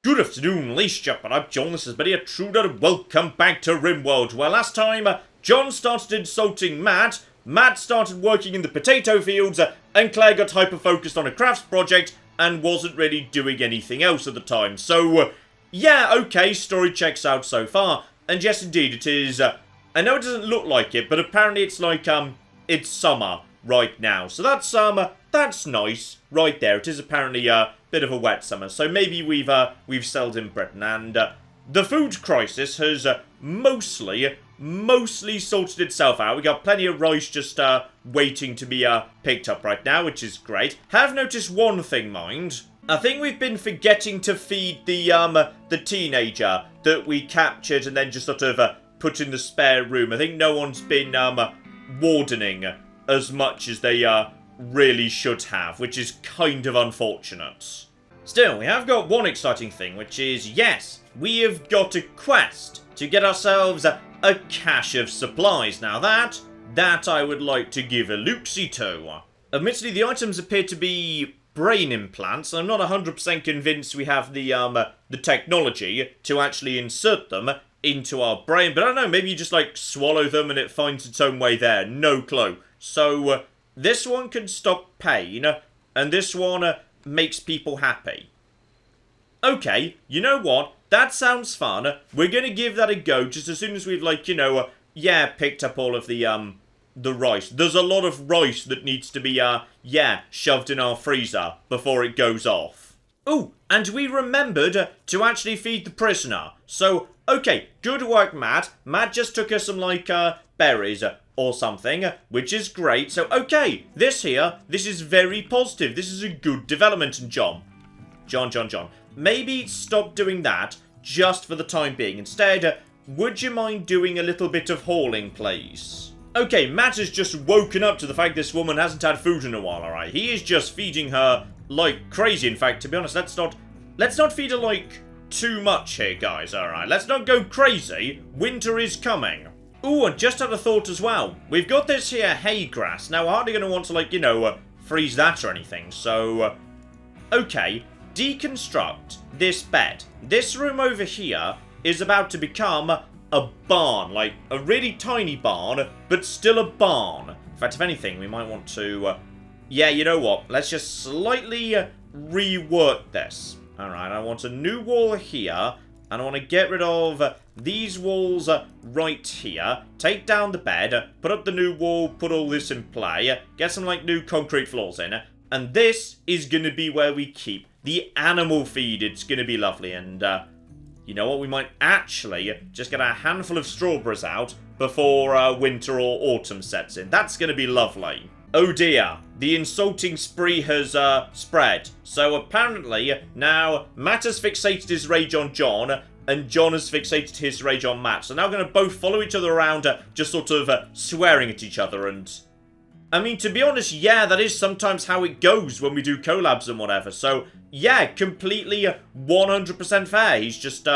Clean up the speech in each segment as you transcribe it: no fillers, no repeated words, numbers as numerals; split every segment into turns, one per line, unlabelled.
Good afternoon, ladies and gentlemen, I'm John, this is Buddy Intruder, and welcome back to RimWorld, where last time, John started insulting Matt, Matt started working in the potato fields, and Claire got hyper-focused on a crafts project, and wasn't really doing anything else at the time. So, yeah, okay, story checks out so far, and yes indeed, it is, I know it doesn't look like it, but apparently it's like, it's summer right now, so that's nice, right there. It is apparently, bit of a wet summer, so maybe we've settled in Britain, and the food crisis has mostly sorted itself out. We got plenty of rice just waiting to be picked up right now, which is great. Have noticed one thing, mind. I think we've been forgetting to feed the teenager that we captured and then just sort of put in the spare room. I think no one's been wardening as much as they really should have, which is kind of unfortunate. Still, we have got one exciting thing, which is, yes, we have got a quest to get ourselves a cache of supplies. Now that I would like to give a look-see to. Admittedly, the items appear to be brain implants, and I'm not 100% convinced we have the technology to actually insert them into our brain, but I don't know, maybe you just, like, swallow them and it finds its own way there. No clue. So, this one can stop pain, and this one makes people happy. Okay, you know what? That sounds fun. We're gonna give that a go just as soon as we've, like, you know, picked up all of the rice. There's a lot of rice that needs to be, shoved in our freezer before it goes off. Ooh, and we remembered to actually feed the prisoner. So, okay, good work, Matt. Matt just took us some, like, berries or something, which is great. So, okay, this is very positive. This is a good development. And John, maybe stop doing that just for the time being. Instead, would you mind doing a little bit of hauling, please? Okay, Matt has just woken up to the fact this woman hasn't had food in a while, alright? He is just feeding her like crazy. In fact, to be honest, let's not feed her, like, too much here, guys, alright? Let's not go crazy. Winter is coming. Ooh, and just had a thought as well. We've got this here hay grass. Now, we're hardly going to want to, like, you know, freeze that or anything. So, okay, deconstruct this bed. This room over here is about to become a barn. Like, a really tiny barn, but still a barn. In fact, if anything, we might want to, yeah, you know what? Let's just slightly rework this. Alright, I want a new wall here. And I want to get rid of these walls right here. Take down the bed. Put up the new wall. Put all this in play. Get some, like, new concrete floors in. And this is going to be where we keep the animal feed. It's going to be lovely. And, you know what? We might actually just get a handful of strawberries out before winter or autumn sets in. That's going to be lovely. Oh dear, the insulting spree has spread. So apparently now Matt has fixated his rage on John, and John has fixated his rage on Matt. So now we're going to both follow each other around, just sort of swearing at each other. And I mean, to be honest, yeah, that is sometimes how it goes when we do collabs and whatever. So yeah, completely 100% fair. He's just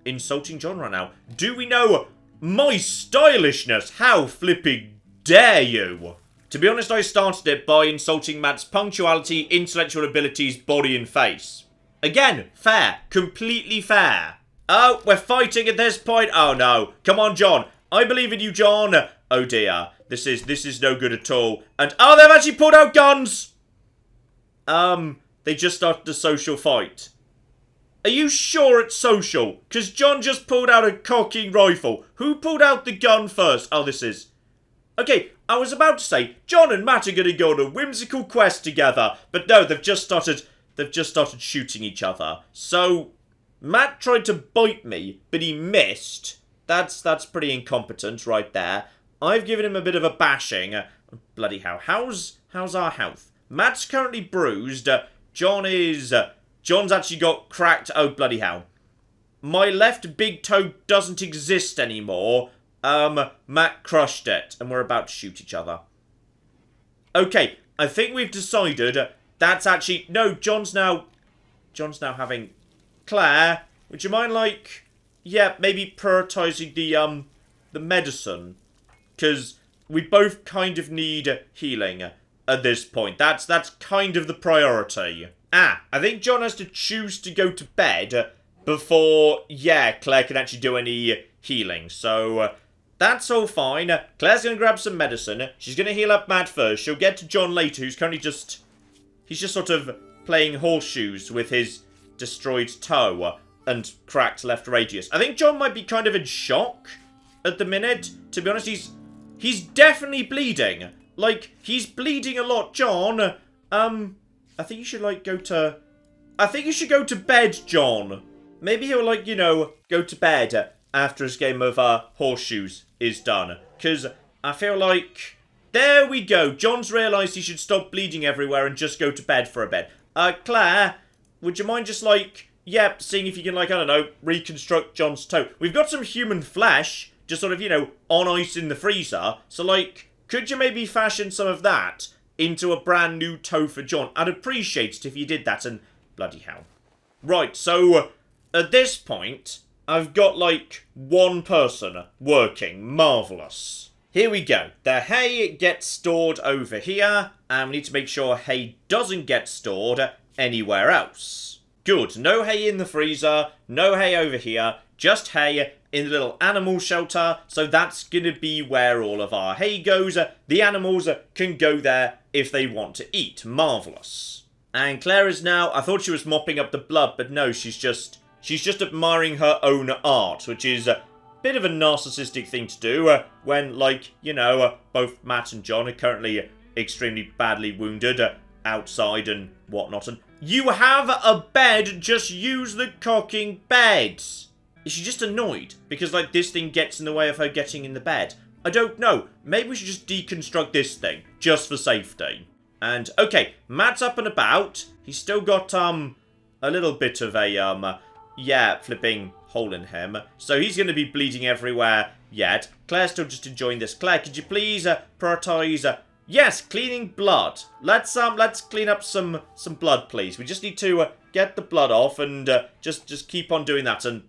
insulting John right now. Do we know my stylishness? How flipping dare you? To be honest, I started it by insulting Matt's punctuality, intellectual abilities, body and face. Again, fair. Completely fair. Oh, we're fighting at this point? Oh no. Come on, John. I believe in you, John. Oh dear. This is no good at all. And, oh, they've actually pulled out guns! They just started a social fight. Are you sure it's social? Because John just pulled out a cocking rifle. Who pulled out the gun first? Oh, this is... Okay, I was about to say, John and Matt are going to go on a whimsical quest together. But no, they've just started shooting each other. So, Matt tried to bite me, but he missed. That's pretty incompetent right there. I've given him a bit of a bashing. Bloody hell. How's our health? Matt's currently bruised. John's actually got cracked. Oh, bloody hell. My left big toe doesn't exist anymore. Matt crushed it, and we're about to shoot each other. Okay, I think we've decided that's actually... No, John's now having... Claire, would you mind, like... Yeah, maybe prioritizing the medicine? Because we both kind of need healing at this point. That's kind of the priority. I think John has to choose to go to bed before, yeah, Claire can actually do any healing. So, that's all fine. Claire's going to grab some medicine. She's going to heal up Matt first. She'll get to John later, who's currently he's just sort of playing horseshoes with his destroyed toe and cracked left radius. I think John might be kind of in shock at the minute. To be honest, he's definitely bleeding. Like, he's bleeding a lot, John. I think you should, like, I think you should go to bed, John. Maybe he'll, like, you know, go to bed after his game of horseshoes is done. Because I feel like... There we go. John's realised he should stop bleeding everywhere and just go to bed for a bit. Claire, would you mind just, like... Yep, seeing if you can, like, I don't know, reconstruct John's toe. We've got some human flesh, just sort of, you know, on ice in the freezer. So, like, could you maybe fashion some of that into a brand new toe for John? I'd appreciate it if you did that, and bloody hell. Right, so, at this point, I've got, like, one person working. Marvellous. Here we go. The hay gets stored over here, and we need to make sure hay doesn't get stored anywhere else. Good. No hay in the freezer, no hay over here, just hay in the little animal shelter, so that's going to be where all of our hay goes. The animals can go there if they want to eat. Marvellous. And Claire is now, I thought she was mopping up the blood, but no, she's just admiring her own art, which is a bit of a narcissistic thing to do when, like, you know, both Matt and John are currently extremely badly wounded outside and whatnot. And you have a bed, just use the cocking bed. Is she just annoyed because, like, this thing gets in the way of her getting in the bed? I don't know. Maybe we should just deconstruct this thing, just for safety. And, okay, Matt's up and about. He's still got, a little bit of a, yeah, flipping hole in him. So he's going to be bleeding everywhere yet. Claire's still just enjoying this. Claire, could you please prioritise... yes, cleaning blood. Let's clean up some blood, please. We just need to get the blood off and just keep on doing that. And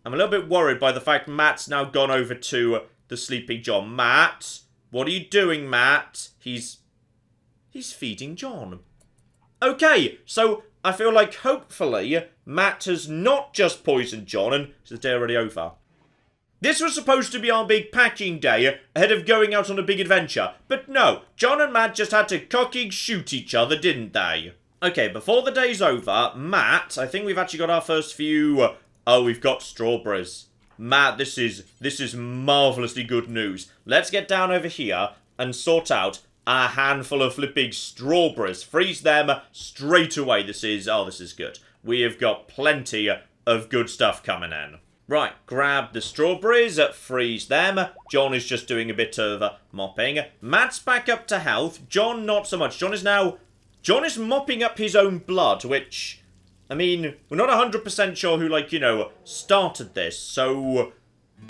I'm a little bit worried by the fact Matt's now gone over to the sleeping John. Matt, what are you doing, Matt? He's feeding John. Okay, so I feel like hopefully Matt has not just poisoned John, and is the day already over? This was supposed to be our big packing day ahead of going out on a big adventure. But no, John and Matt just had to cocking shoot each other, didn't they? Okay, before the day's over, Matt, I think we've actually got our first few... oh, we've got strawberries. Matt, this is marvellously good news. Let's get down over here and sort out a handful of flipping strawberries. Freeze them straight away. This is good. We have got plenty of good stuff coming in. Right, grab the strawberries, freeze them. John is just doing a bit of mopping. Matt's back up to health. John, not so much. John is mopping up his own blood, which, I mean, we're not 100% sure who, like, you know, started this. So,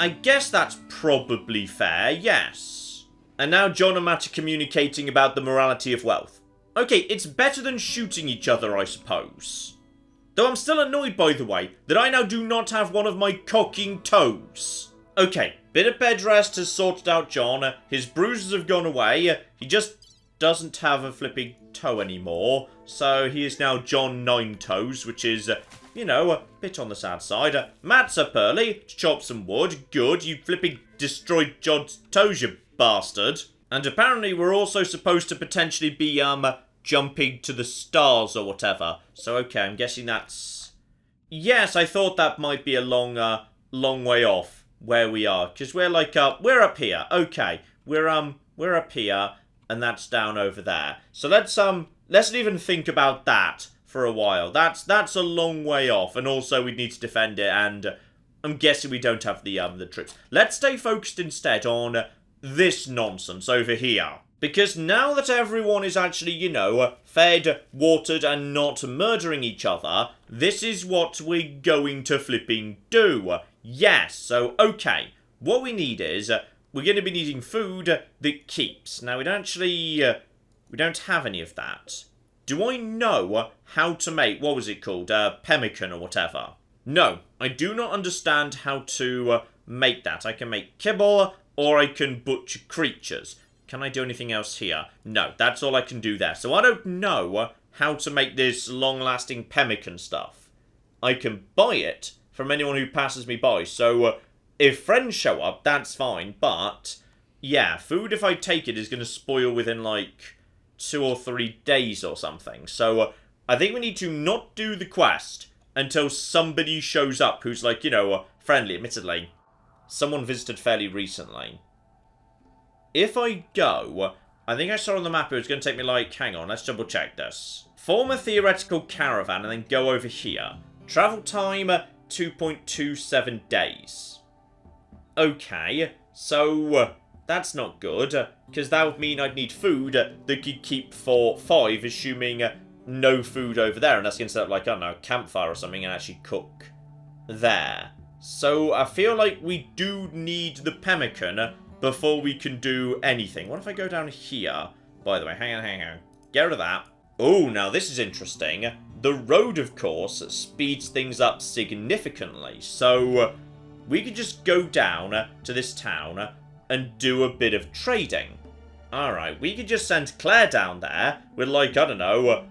I guess that's probably fair, yes. And now John and Matt are communicating about the morality of wealth. Okay, it's better than shooting each other, I suppose. Though I'm still annoyed, by the way, that I now do not have one of my cocking toes. Okay, bit of bed rest has sorted out John. His bruises have gone away. He just doesn't have a flipping toe anymore. So he is now John 9 Toes, which is, you know, a bit on the sad side. Matt's up early to chop some wood. Good, you flipping destroyed John's toes, you bastard. And apparently we're also supposed to potentially be, jumping to the stars or whatever. So, okay, I'm guessing that's... yes, I thought that might be a long way off where we are. Because we're like, we're up here. Okay, we're up here, and that's down over there. So let's not even think about that for a while. That's a long way off, and also we need to defend it, and I'm guessing we don't have the troops. Let's stay focused instead on this nonsense over here. Because now that everyone is actually, you know, fed, watered, and not murdering each other, this is what we're going to flipping do. Yes, so, okay. What we need is, we're going to be needing food that keeps. Now, we don't have any of that. Do I know how to make, what was it called, pemmican or whatever? No, I do not understand how to make that. I can make kibble, or I can butcher creatures. Can I do anything else here? No, that's all I can do there. So I don't know how to make this long-lasting pemmican stuff. I can buy it from anyone who passes me by. So, if friends show up, that's fine. But, yeah, food, if I take it, is going to spoil within, like, 2 or 3 days or something. So, I think we need to not do the quest until somebody shows up who's, like, you know, friendly, admittedly. Someone visited fairly recently. If I go, I think I saw on the map it was going to take me, like, hang on, let's double check this. Form a theoretical caravan and then go over here. Travel time, 2.27 days. Okay, so that's not good, because that would mean I'd need food that could keep for 5, assuming no food over there, and that's going to set up, like, I don't know, a campfire or something and actually cook there. So I feel like we do need the pemmican before we can do anything. What if I go down here? By the way, hang on. Get rid of that. Oh, now this is interesting. The road, of course, speeds things up significantly. So we could just go down to this town and do a bit of trading. Alright, we could just send Claire down there with, like, I don't know,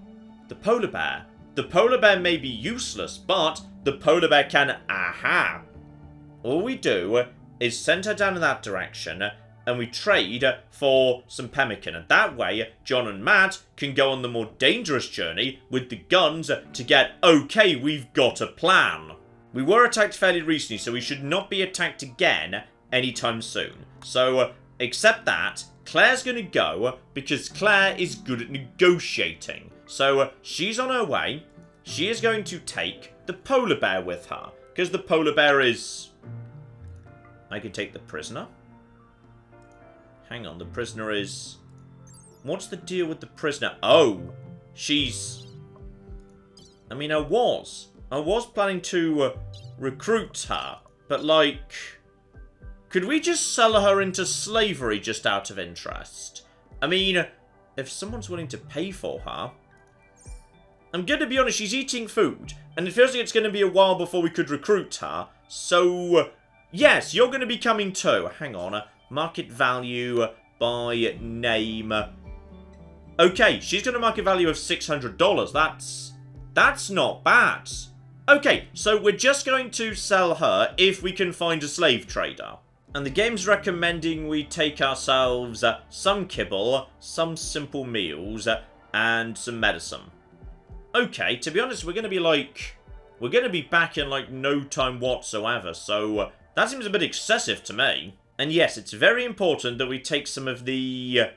the polar bear. The polar bear may be useless, but the polar bear can... Aha! All we do is send her down in that direction, and we trade for some pemmican. And that way, John and Matt can go on the more dangerous journey with the guns to get, okay, we've got a plan. We were attacked fairly recently, so we should not be attacked again anytime soon. So, accept that. Claire's going to go, because Claire is good at negotiating. So, she's on her way. She is going to take the polar bear with her, because the polar bear is... I can take the prisoner. Hang on, the prisoner is... What's the deal with the prisoner? Oh, she's... I mean, I was planning to recruit her, but, like... Could we just sell her into slavery just out of interest? I mean, if someone's willing to pay for her... I'm going to be honest, she's eating food, and it feels like it's going to be a while before we could recruit her, so... Yes, you're going to be coming too. Hang on. Market value by name. Okay, she's got a market value of $600. That's not bad. Okay, so we're just going to sell her if we can find a slave trader. And the game's recommending we take ourselves some kibble, some simple meals, and some medicine. Okay, to be honest, we're going to be like... We're going to be back in, like, no time whatsoever, so... That seems a bit excessive to me. And yes, it's very important that we take some of the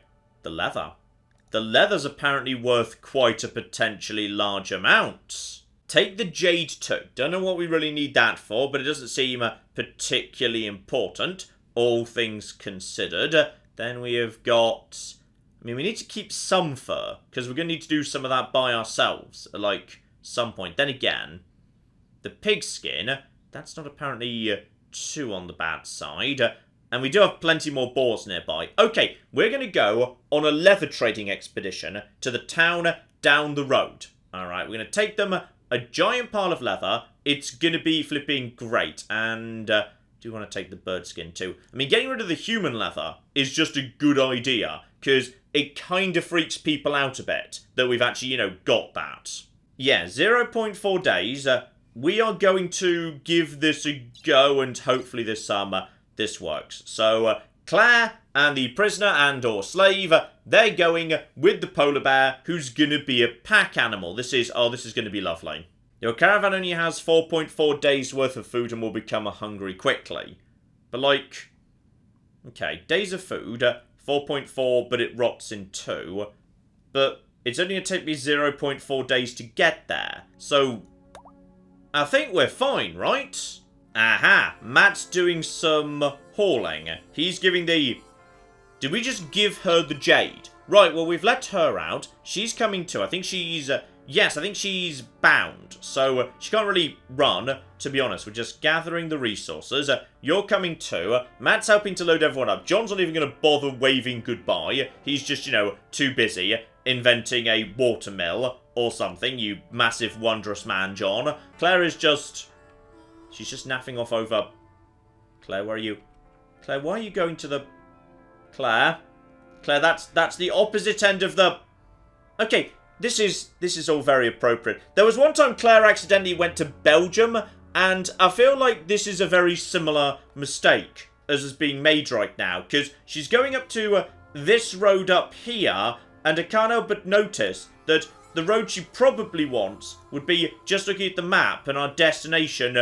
leather. The leather's apparently worth quite a potentially large amount. Take the jade too. Don't know what we really need that for, but it doesn't seem particularly important, all things considered. Then we have got... I mean, we need to keep some fur, because we're going to need to do some of that by ourselves at, like, some point. Then again, the pig skin, that's not apparently... too on the bad side. And we do have plenty more boars nearby. Okay, we're going to go on a leather trading expedition to the town down the road. Alright, we're going to take them a giant pile of leather. It's going to be flipping great. And do you want to take the bird skin too? I mean, getting rid of the human leather is just a good idea, because it kind of freaks people out a bit that we've actually, you know, got that. Yeah, 0.4 days. We are going to give this a go, and hopefully this works. So, Claire and the prisoner and or slave, they're going with the polar bear, who's going to be a pack animal. This is going to be lovely. Your caravan only has 4.4 days worth of food and will become hungry quickly. But, like, okay, days of food, 4.4, but it rots in 2. But it's only going to take me 0.4 days to get there. So... I think we're fine, right? Aha, Matt's doing some hauling. He's giving the... Did we just give her the jade? Right, well, we've let her out. She's coming too. I think she's... yes, I think she's bound. So she can't really run, to be honest. We're just gathering the resources. You're coming too. Matt's helping to load everyone up. John's not even going to bother waving goodbye. He's just, you know, too busy inventing a watermill or something, you massive, wondrous man, John. Claire is just... She's just naffing off over... Claire, where are you? Claire, why are you going to the... Claire? Claire, that's the opposite end of the... Okay, This is all very appropriate. There was one time Claire accidentally went to Belgium, and I feel like this is a very similar mistake as is being made right now, because she's going up to this road up here, and I can't help but notice that the road she probably wants would be, just looking at the map and our destination,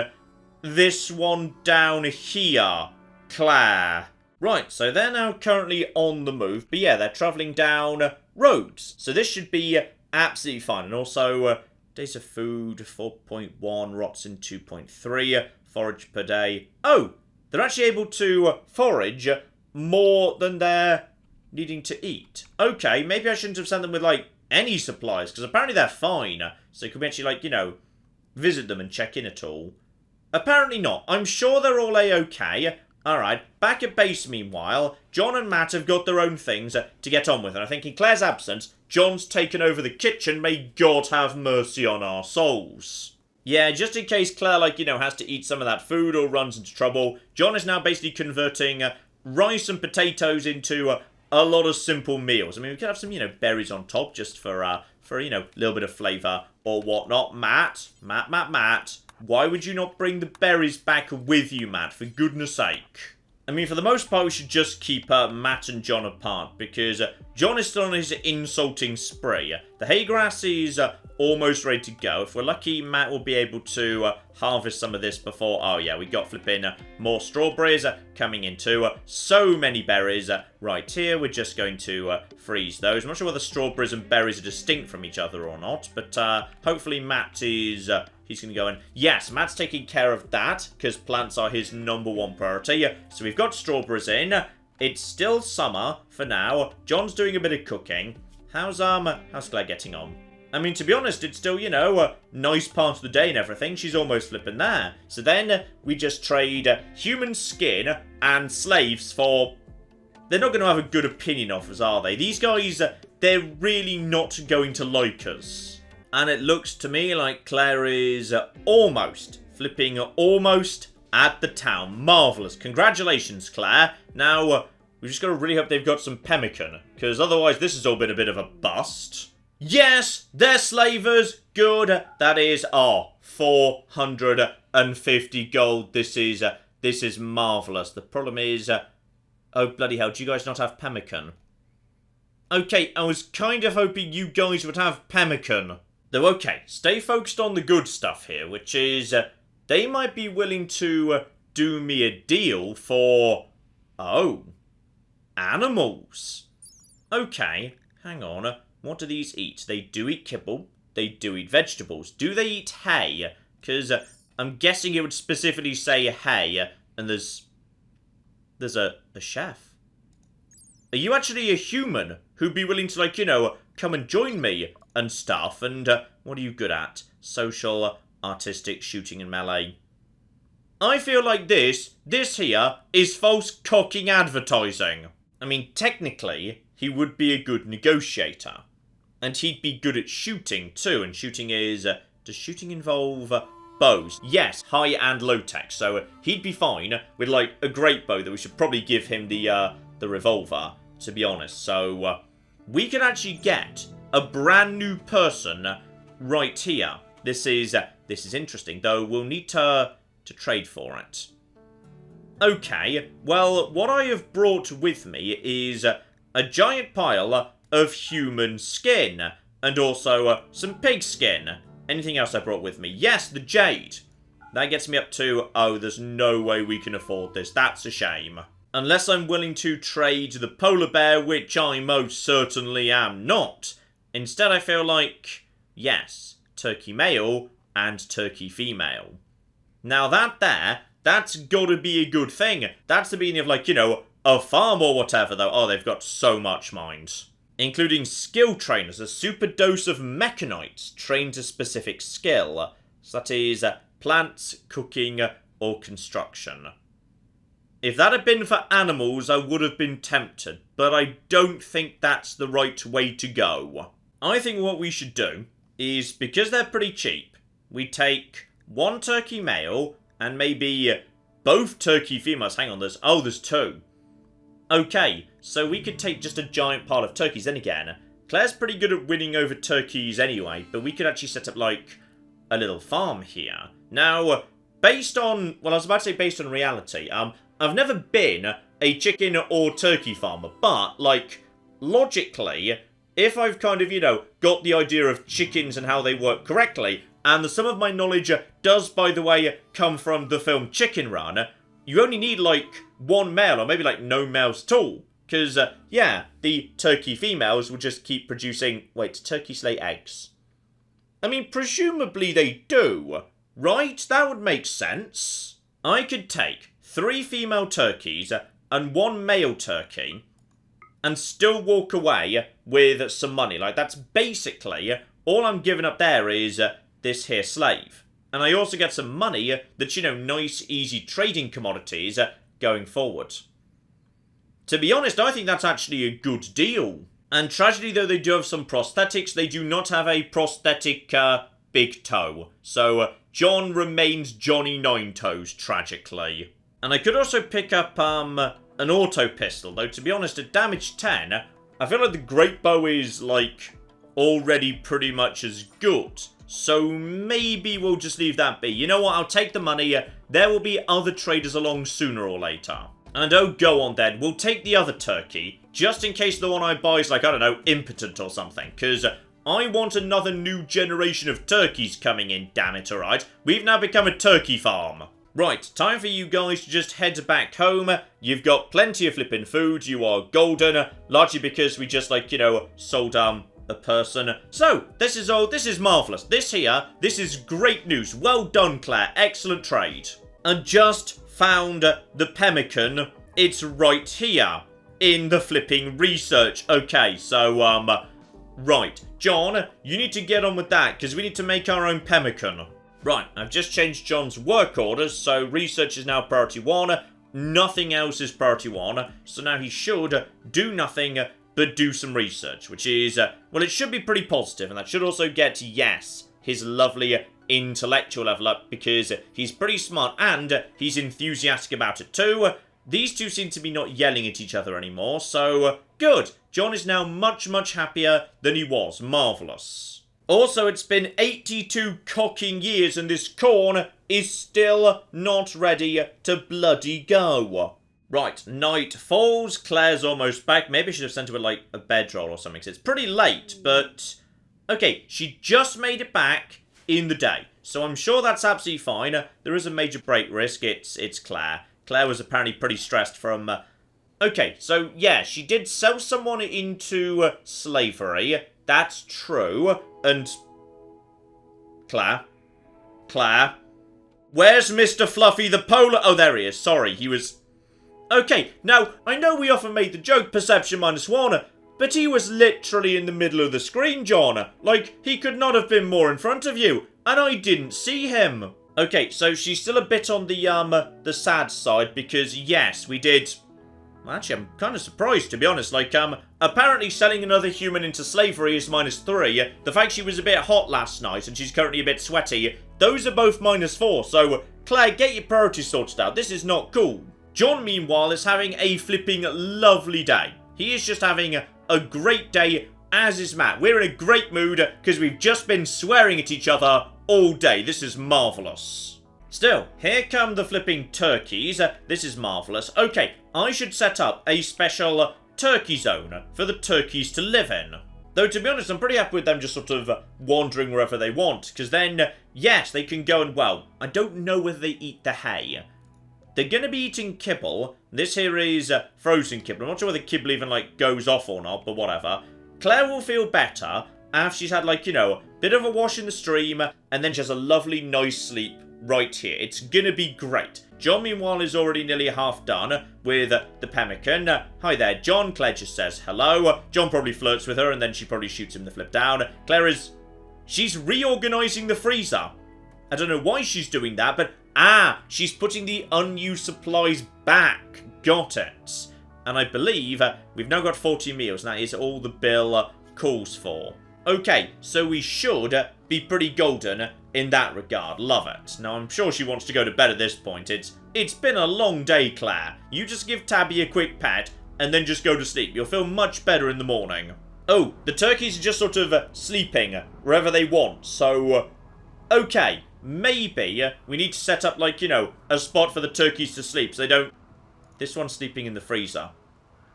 this one down here, Claire. Right, so they're now currently on the move, but yeah, they're travelling down roads, so this should be absolutely fine. And also, days of food, 4.1, rots in 2.3, forage per day. Oh, they're actually able to forage more than they're needing to eat. Okay, maybe I shouldn't have sent them with, like, any supplies, because apparently they're fine. So can we actually, like, you know, visit them and check in at all? Apparently not. I'm sure they're all A-okay. Alright, back at base meanwhile, John and Matt have got their own things to get on with, and I think in Claire's absence, John's taken over the kitchen. May God have mercy on our souls. Yeah, just in case Claire, like, you know, has to eat some of that food or runs into trouble, John is now basically converting rice and potatoes into a lot of simple meals. I mean, we could have some, you know, berries on top just for you know, a little bit of flavour or whatnot. Matt, why would you not bring the berries back with you, Matt, for goodness sake? I mean, for the most part, we should just keep Matt and John apart, because John is still on his insulting spree. The hay grass is almost ready to go. If we're lucky, Matt will be able to harvest some of this before... Oh, yeah, we got flipping more strawberries coming in too. So many berries right here. We're just going to freeze those. I'm not sure whether strawberries and berries are distinct from each other or not, but hopefully Matt is... he's going to go in. Yes, Matt's taking care of that, because plants are his #1 priority. So we've got strawberries in. It's still summer for now. John's doing a bit of cooking. How's Claire getting on? I mean, to be honest, it's still, you know, a nice part of the day and everything. She's almost flipping there. So then we just trade human skin and slaves for... They're not going to have a good opinion of us, are they? These guys, they're really not going to like us. And it looks to me like Claire is almost at the town. Marvellous. Congratulations, Claire. Now, we've just got to really hope they've got some pemmican, because otherwise this has all been a bit of a bust. Yes, they're slavers. Good. That is, 450 gold. This is marvellous. The problem is, oh, bloody hell, do you guys not have pemmican? Okay, I was kind of hoping you guys would have pemmican. Though, okay, stay focused on the good stuff here, which is, they might be willing to do me a deal for, animals. Okay, hang on, what do these eat? They do eat kibble, they do eat vegetables. Do they eat hay? Because I'm guessing it would specifically say hay, and there's a chef. Are you actually a human who'd be willing to, like, you know, come and join me and stuff? And what are you good at? Social, artistic, shooting and melee. I feel like this here is false cocking advertising. I mean, technically, he would be a good negotiator. And he'd be good at shooting too, and shooting is... does shooting involve bows? Yes, high and low tech, so he'd be fine with, like, a great bow that we should probably give him the revolver, to be honest. So, we could actually get a brand new person right here. This is interesting, though we'll need to trade for it. Okay, well, what I have brought with me is a giant pile of human skin, and also some pig skin. Anything else I brought with me? Yes, the jade. That gets me up to, there's no way we can afford this. That's a shame. Unless I'm willing to trade the polar bear, which I most certainly am not. Instead, I feel like, yes, turkey male and turkey female. Now that's gotta be a good thing. That's the beginning of, like, you know, a farm or whatever, though. Oh, they've got so much mind. Including skill trainers, a super dose of mechanites trained to specific skill. So that is plants, cooking, or construction. If that had been for animals, I would have been tempted, but I don't think that's the right way to go. I think what we should do is, because they're pretty cheap, we take one turkey male and maybe both turkey females. Hang on, there's two. Okay, so we could take just a giant pile of turkeys. Then again, Claire's pretty good at winning over turkeys anyway, but we could actually set up, like, a little farm here. Now, based on... Well, I was about to say based on reality. I've never been a chicken or turkey farmer, but, like, logically, if I've kind of, you know, got the idea of chickens and how they work correctly, and some of my knowledge does, by the way, come from the film Chicken Run, you only need, like, one male, or maybe, like, no males at all. Because, yeah, the turkey females will just keep producing... Wait, turkeys lay eggs? I mean, presumably they do, right? That would make sense. I could take 3 female turkeys and 1 male turkey and still walk away with some money. Like, that's basically all I'm giving up there is this here slave. And I also get some money that's, you know, nice, easy trading commodities going forward. To be honest, I think that's actually a good deal. And tragedy though they do have some prosthetics, they do not have a prosthetic big toe. So John remains Johnny Nine Toes, tragically. And I could also pick up an auto pistol, though to be honest at damage 10, I feel like the great bow is like already pretty much as good. So maybe we'll just leave that be. You know what, I'll take the money, there will be other traders along sooner or later. And oh, go on then, we'll take the other turkey, just in case the one I buy is like, I don't know, impotent or something, because I want another new generation of turkeys coming in, damn it, alright? We've now become a turkey farm. Right, time for you guys to just head back home. You've got plenty of flipping food, you are golden, largely because we just, like, you know, sold, a person. So, this is marvellous. This is great news. Well done, Claire. Excellent trade. And just found the pemmican. It's right here in the flipping research. Okay, so, right. John, you need to get on with that, because we need to make our own pemmican. Right, I've just changed John's work orders, so research is now priority 1. Nothing else is priority 1. So now he should do nothing but do some research, which is, well, it should be pretty positive, and that should also get, yes, his lovely intellectual level up, because he's pretty smart and he's enthusiastic about it too. These two seem to be not yelling at each other anymore, so good. John is now much, much happier than he was. Marvellous. Also, it's been 82 cocking years and this corn is still not ready to bloody go. Right, night falls, Claire's almost back. Maybe I should have sent her like a bedroll or something, 'cause it's pretty late, but... Okay, she just made it back in the day, so I'm sure that's absolutely fine. There is a major break risk, it's Claire. Claire was apparently pretty stressed from... Okay, so yeah, she did sell someone into slavery, that's true, and... Claire? Where's Mr. Fluffy the polar... Oh, there he is, sorry, he was... Okay, now, I know we often made the joke, perception -1, but he was literally in the middle of the screen, John. Like, he could not have been more in front of you, and I didn't see him. Okay, so she's still a bit on the sad side, because, yes, we did... Actually, I'm kind of surprised, to be honest. Like, apparently selling another human into slavery is -3. The fact she was a bit hot last night, and she's currently a bit sweaty, those are both -4, so, Claire, get your priorities sorted out. This is not cool. John, meanwhile, is having a flipping lovely day. He is just having a great day, as is Matt. We're in a great mood, because we've just been swearing at each other all day. This is marvellous. Still, here come the flipping turkeys. This is marvellous. Okay, I should set up a special turkey zone for the turkeys to live in. Though, to be honest, I'm pretty happy with them just sort of wandering wherever they want, because then, yes, they can go and, well, I don't know whether they eat the hay. They're going to be eating kibble. This here is frozen kibble. I'm not sure whether kibble even, like, goes off or not, but whatever. Claire will feel better after she's had, like, you know, a bit of a wash in the stream, and then she has a lovely, nice sleep right here. It's going to be great. John, meanwhile, is already nearly half done with the pemmican. Hi there, John. Claire just says hello. John probably flirts with her, and then she probably shoots him the flip down. Claire is... She's reorganising the freezer. I don't know why she's doing that, but... Ah, she's putting the unused supplies back. Got it. And I believe we've now got 40 meals, and that is all the bill calls for. Okay, so we should be pretty golden in that regard. Love it. Now, I'm sure she wants to go to bed at this point. It's been a long day, Claire. You just give Tabby a quick pet, and then just go to sleep. You'll feel much better in the morning. Oh, the turkeys are just sort of sleeping wherever they want. So, okay, maybe we need to set up, like, a spot for the turkeys to sleep so they don't... This one's sleeping in the freezer.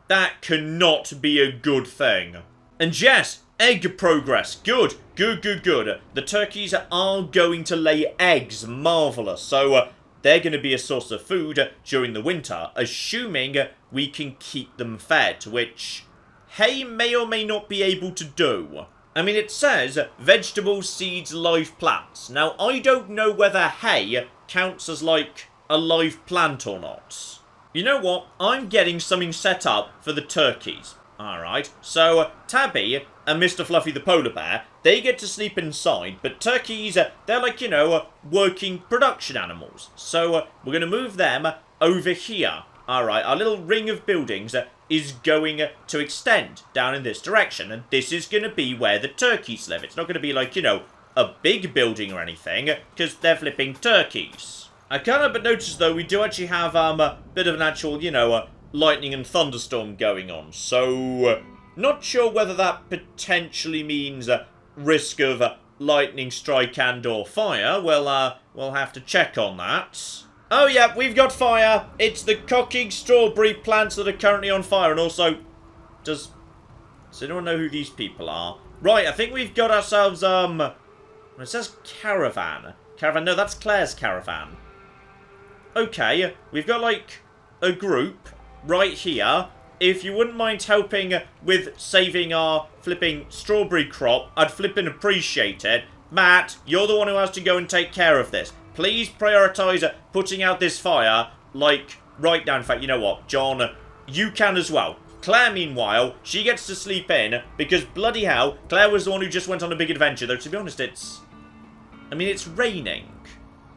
That cannot be a good thing. And yes, egg progress. Good, good, good, good. The turkeys are going to lay eggs. Marvellous. So, they're going to be a source of food during the winter, assuming we can keep them fed, which hay may or may not be able to do. I mean, it says vegetables, seeds, live plants. Now, I don't know whether hay counts as, like, a live plant or not. You know what? I'm getting something set up for the turkeys. Alright, so Tabby and Mr. Fluffy the polar bear, they get to sleep inside, but turkeys, they're like, working production animals. So we're going to move them over here. Alright, our little ring of buildings is going to extend down in this direction, and this is going to be where the turkeys live. It's not going to be like, a big building or anything, because they're flipping turkeys. I can't help but notice, though, we do actually have a bit of an actual, lightning and thunderstorm going on. So, not sure whether that potentially means risk of lightning strike and or fire. Well, we'll have to check on that. Oh, yeah, we've got fire. It's the cocking strawberry plants that are currently on fire. And also, does anyone know who these people are? Right, I think we've got ourselves, it says Caravan. Caravan, no, that's Claire's Caravan. Okay, we've got, like, a group right here. If you wouldn't mind helping with saving our flipping strawberry crop, I'd flipping appreciate it. Matt, you're the one who has to go and take care of this. Please prioritise putting out this fire, like, right now. In fact, you know what, John, you can as well. Claire, meanwhile, she gets to sleep in, because bloody hell, Claire was the one who just went on a big adventure. Though, to be honest, it's raining.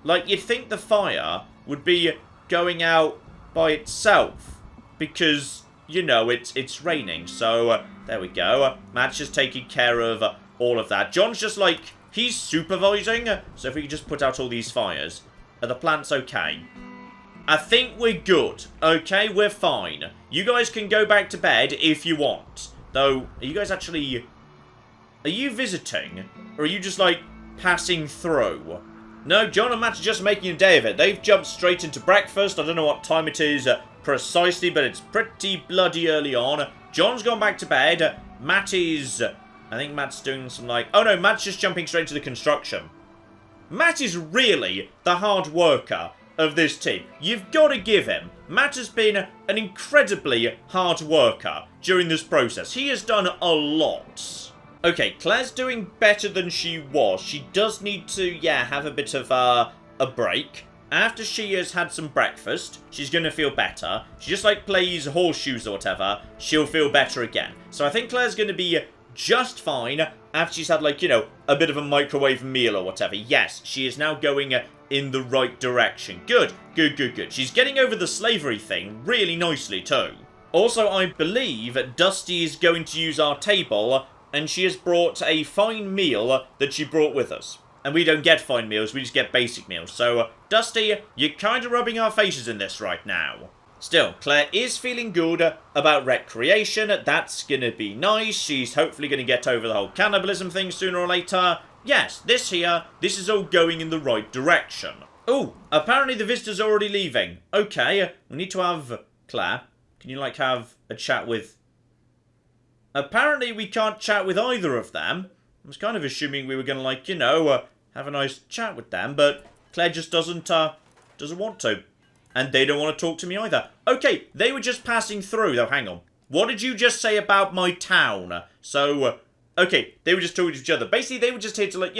Like, you'd think the fire would be going out by itself, because, it's raining. So, there we go. Matt's just taking care of all of that. John's just like, he's supervising, so if we could just put out all these fires. Are the plants okay? I think we're good. Okay, we're fine. You guys can go back to bed if you want. Though, are you guys actually... Are you visiting? Or are you just, like, passing through? No, John and Matt are just making a day of it. They've jumped straight into breakfast. I don't know what time it is precisely, but it's pretty bloody early on. John's gone back to bed. Matt is... I think Matt's doing some, like... Oh, no, Matt's just jumping straight into the construction. Matt is really the hard worker of this team. You've got to give him. Matt has been an incredibly hard worker during this process. He has done a lot. Okay, Claire's doing better than she was. She does need to, have a bit of a break. After she has had some breakfast, she's going to feel better. She just, like, plays horseshoes or whatever. She'll feel better again. So I think Claire's going to be just fine after she's had, like, a bit of a microwave meal or whatever. Yes, she is now going in the right direction. Good, good, good, good. She's getting over the slavery thing really nicely, too. Also, I believe Dusty is going to use our table, and she has brought a fine meal that she brought with us. And we don't get fine meals, we just get basic meals. So, Dusty, you're kind of rubbing our faces in this right now. Still, Claire is feeling good about recreation. That's going to be nice. She's hopefully going to get over the whole cannibalism thing sooner or later. Yes, this is all going in the right direction. Oh, apparently the visitor's already leaving. Okay, we need to have... Claire, can you, like, have a chat with... Apparently we can't chat with either of them. I was kind of assuming we were going to, like, have a nice chat with them, but Claire just doesn't want to. And they don't want to talk to me either. Okay, they were just passing through, though. Hang on. What did you just say about my town? So, okay, they were just talking to each other. Basically, they were just here to, like,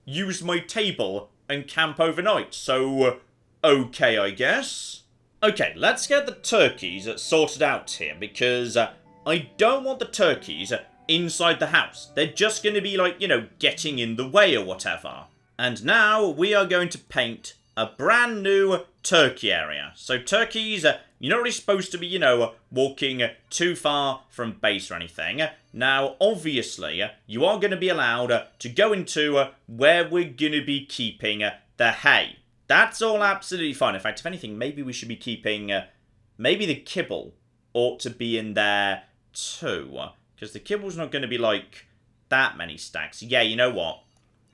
use my table and camp overnight. So, okay, I guess. Okay, let's get the turkeys sorted out here, because I don't want the turkeys inside the house. They're just going to be, like, getting in the way or whatever. And now we are going to paint a brand new turkey area. So turkeys, you're not really supposed to be, walking too far from base or anything. Now, obviously, you are going to be allowed to go into where we're going to be keeping the hay. That's all absolutely fine. In fact, if anything, maybe we should be keeping, maybe the kibble ought to be in there too. Because the kibble's not going to be, like, that many stacks. Yeah, you know what?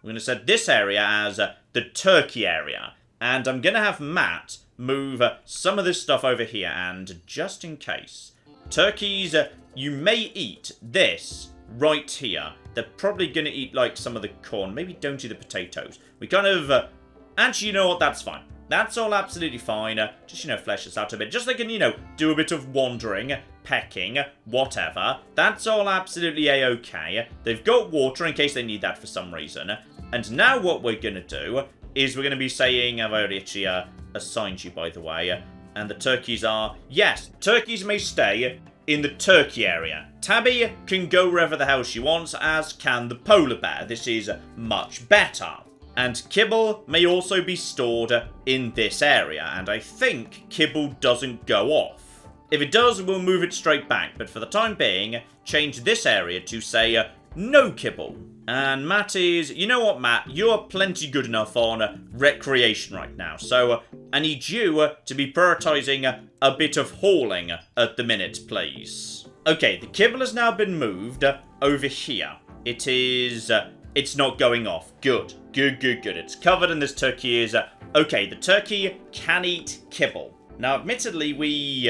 We're going to set this area as the turkey area. And I'm going to have Matt move some of this stuff over here. And just in case, turkeys, you may eat this right here. They're probably going to eat, like, some of the corn. Maybe don't eat the potatoes. We kind of... actually, you know what? That's fine. That's all absolutely fine. Just, you know, flesh this out a bit. Just so they can, you know, do a bit of wandering, pecking, whatever. That's all absolutely a-okay. They've got water in case they need that for some reason. And now what we're going to do is we're going to be saying... I've already actually assigned you, by the way. And the turkeys are... Yes, turkeys may stay in the turkey area. Tabby can go wherever the hell she wants, as can the polar bear. This is much better. And kibble may also be stored in this area. And I think kibble doesn't go off. If it does, we'll move it straight back. But for the time being, change this area to, say, no kibble. And Matt is... You know what, Matt? You're plenty good enough on recreation right now. So I need you to be prioritising a bit of hauling at the minute, please. Okay, the kibble has now been moved over here. It is... It's not going off. Good. Good, good, good. It's covered and this turkey is... okay, the turkey can eat kibble. Now, admittedly, we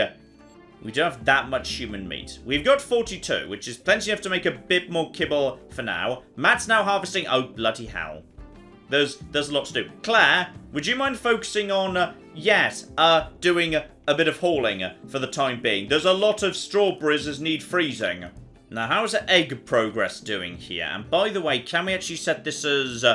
don't have that much human meat. We've got 42, which is plenty enough to make a bit more kibble for now. Matt's now harvesting... Oh, bloody hell. There's a lot to do. Claire, would you mind focusing on... doing a bit of hauling for the time being? There's a lot of strawberries that need freezing. Now, how's the egg progress doing here? And by the way, can we actually set this as...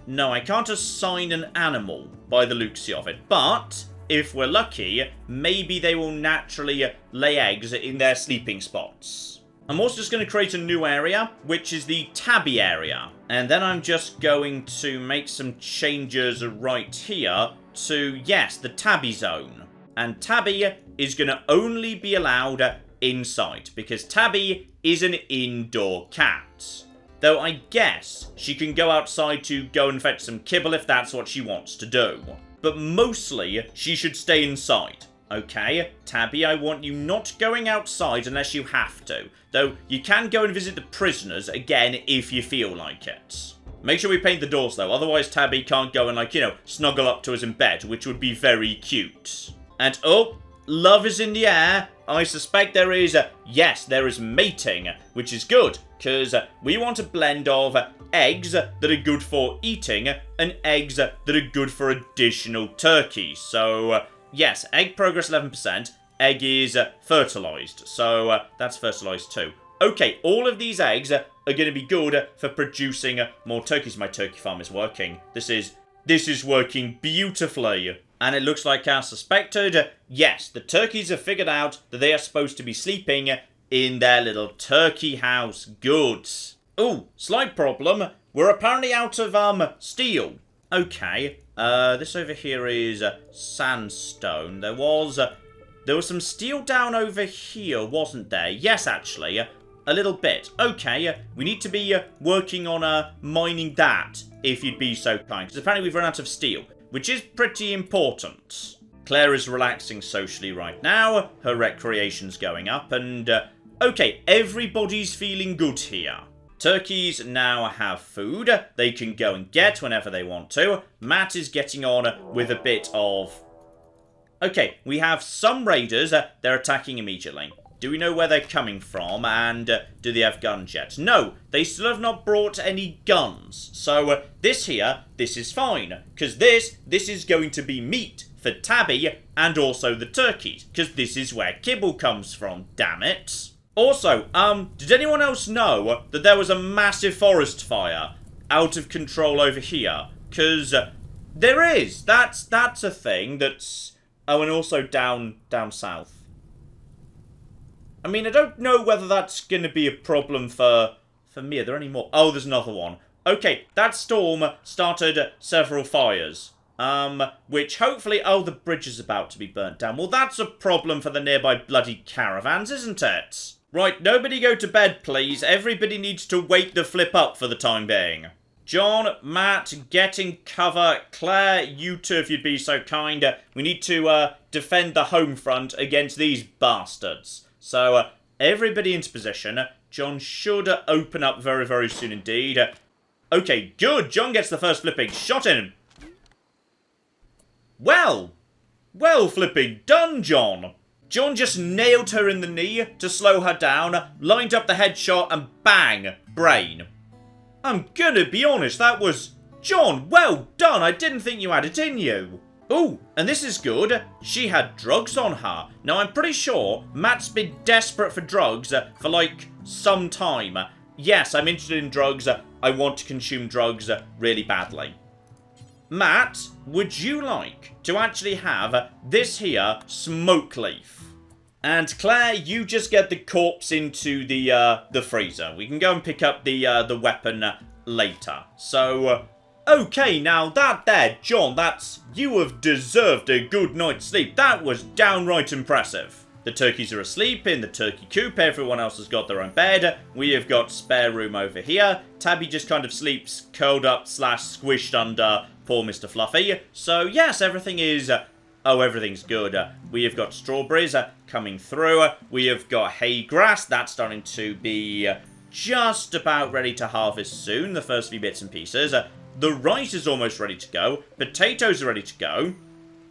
No, I can't assign an animal by the looks of it. But, if we're lucky, maybe they will naturally lay eggs in their sleeping spots. I'm also just going to create a new area, which is the tabby area. And then I'm just going to make some changes right here to, yes, the tabby zone. And tabby is going to only be allowed inside, because Tabby is an indoor cat. Though I guess she can go outside to go and fetch some kibble if that's what she wants to do. But mostly, she should stay inside. Okay, Tabby, I want you not going outside unless you have to. Though, you can go and visit the prisoners, again, if you feel like it. Make sure we paint the doors, though. Otherwise, Tabby can't go and, like, you know, snuggle up to us in bed, which would be very cute. And, oh, love is in the air. I suspect there is, yes, there is mating, which is good, because we want a blend of eggs that are good for eating and eggs that are good for additional turkeys. So, yes, egg progress 11%, egg is fertilized, so that's fertilized too. Okay, all of these eggs are going to be good for producing more turkeys. My turkey farm is working. This is working beautifully. And it looks like as suspected, yes, the turkeys have figured out that they are supposed to be sleeping in their little turkey house. Good. Ooh, slight problem. We're apparently out of steel. Okay, this over here is sandstone. There was some steel down over here, wasn't there? Yes, actually, a little bit. Okay, we need to be working on mining that, if you'd be so kind, because apparently we've run out of steel, which is pretty important. Claire is relaxing socially right now. Her recreation's going up. And, okay, everybody's feeling good here. Turkeys now have food. They can go and get whenever they want to. Matt is getting on with a bit of... Okay, we have some raiders. They're attacking immediately. Do we know where they're coming from? And do they have guns yet? No, they still have not brought any guns. So this is fine. Because this is going to be meat for Tabby and also the turkeys. Because this is where kibble comes from, damn it. Also, did anyone else know that there was a massive forest fire out of control over here? Because there is. That's a thing that's... Oh, and also down south. I mean, I don't know whether that's going to be a problem for me. Are there any more? Oh, there's another one. Okay, that storm started several fires. Which hopefully... Oh, the bridge is about to be burnt down. Well, that's a problem for the nearby bloody caravans, isn't it? Right, nobody go to bed, please. Everybody needs to wake the flip up for the time being. John, Matt, get in cover. Claire, you two, if you'd be so kind. We need to defend the home front against these bastards. So, everybody into position. John should open up very, very soon indeed. Okay, good. John gets the first flipping shot in. Well, flipping done, John. John just nailed her in the knee to slow her down, lined up the headshot, and bang, brain. I'm gonna be honest, that was... John, well done. I didn't think you had it in you. Ooh, and this is good. She had drugs on her. Now, I'm pretty sure Matt's been desperate for drugs for, like, some time. Yes, I'm interested in drugs. I want to consume drugs really badly. Matt, would you like to actually have this here smoke leaf? And Claire, you just get the corpse into the freezer. We can go and pick up the weapon later. So... okay, now that there, John, you have deserved a good night's sleep. That was downright impressive. The turkeys are asleep in the turkey coop. Everyone else has got their own bed. We have got spare room over here. Tabby just kind of sleeps curled up / squished under poor Mr. Fluffy. So, yes, everything is... everything's good. We have got strawberries coming through. We have got hay grass. That's starting to be just about ready to harvest soon. The first few bits and pieces. The rice is almost ready to go. Potatoes are ready to go.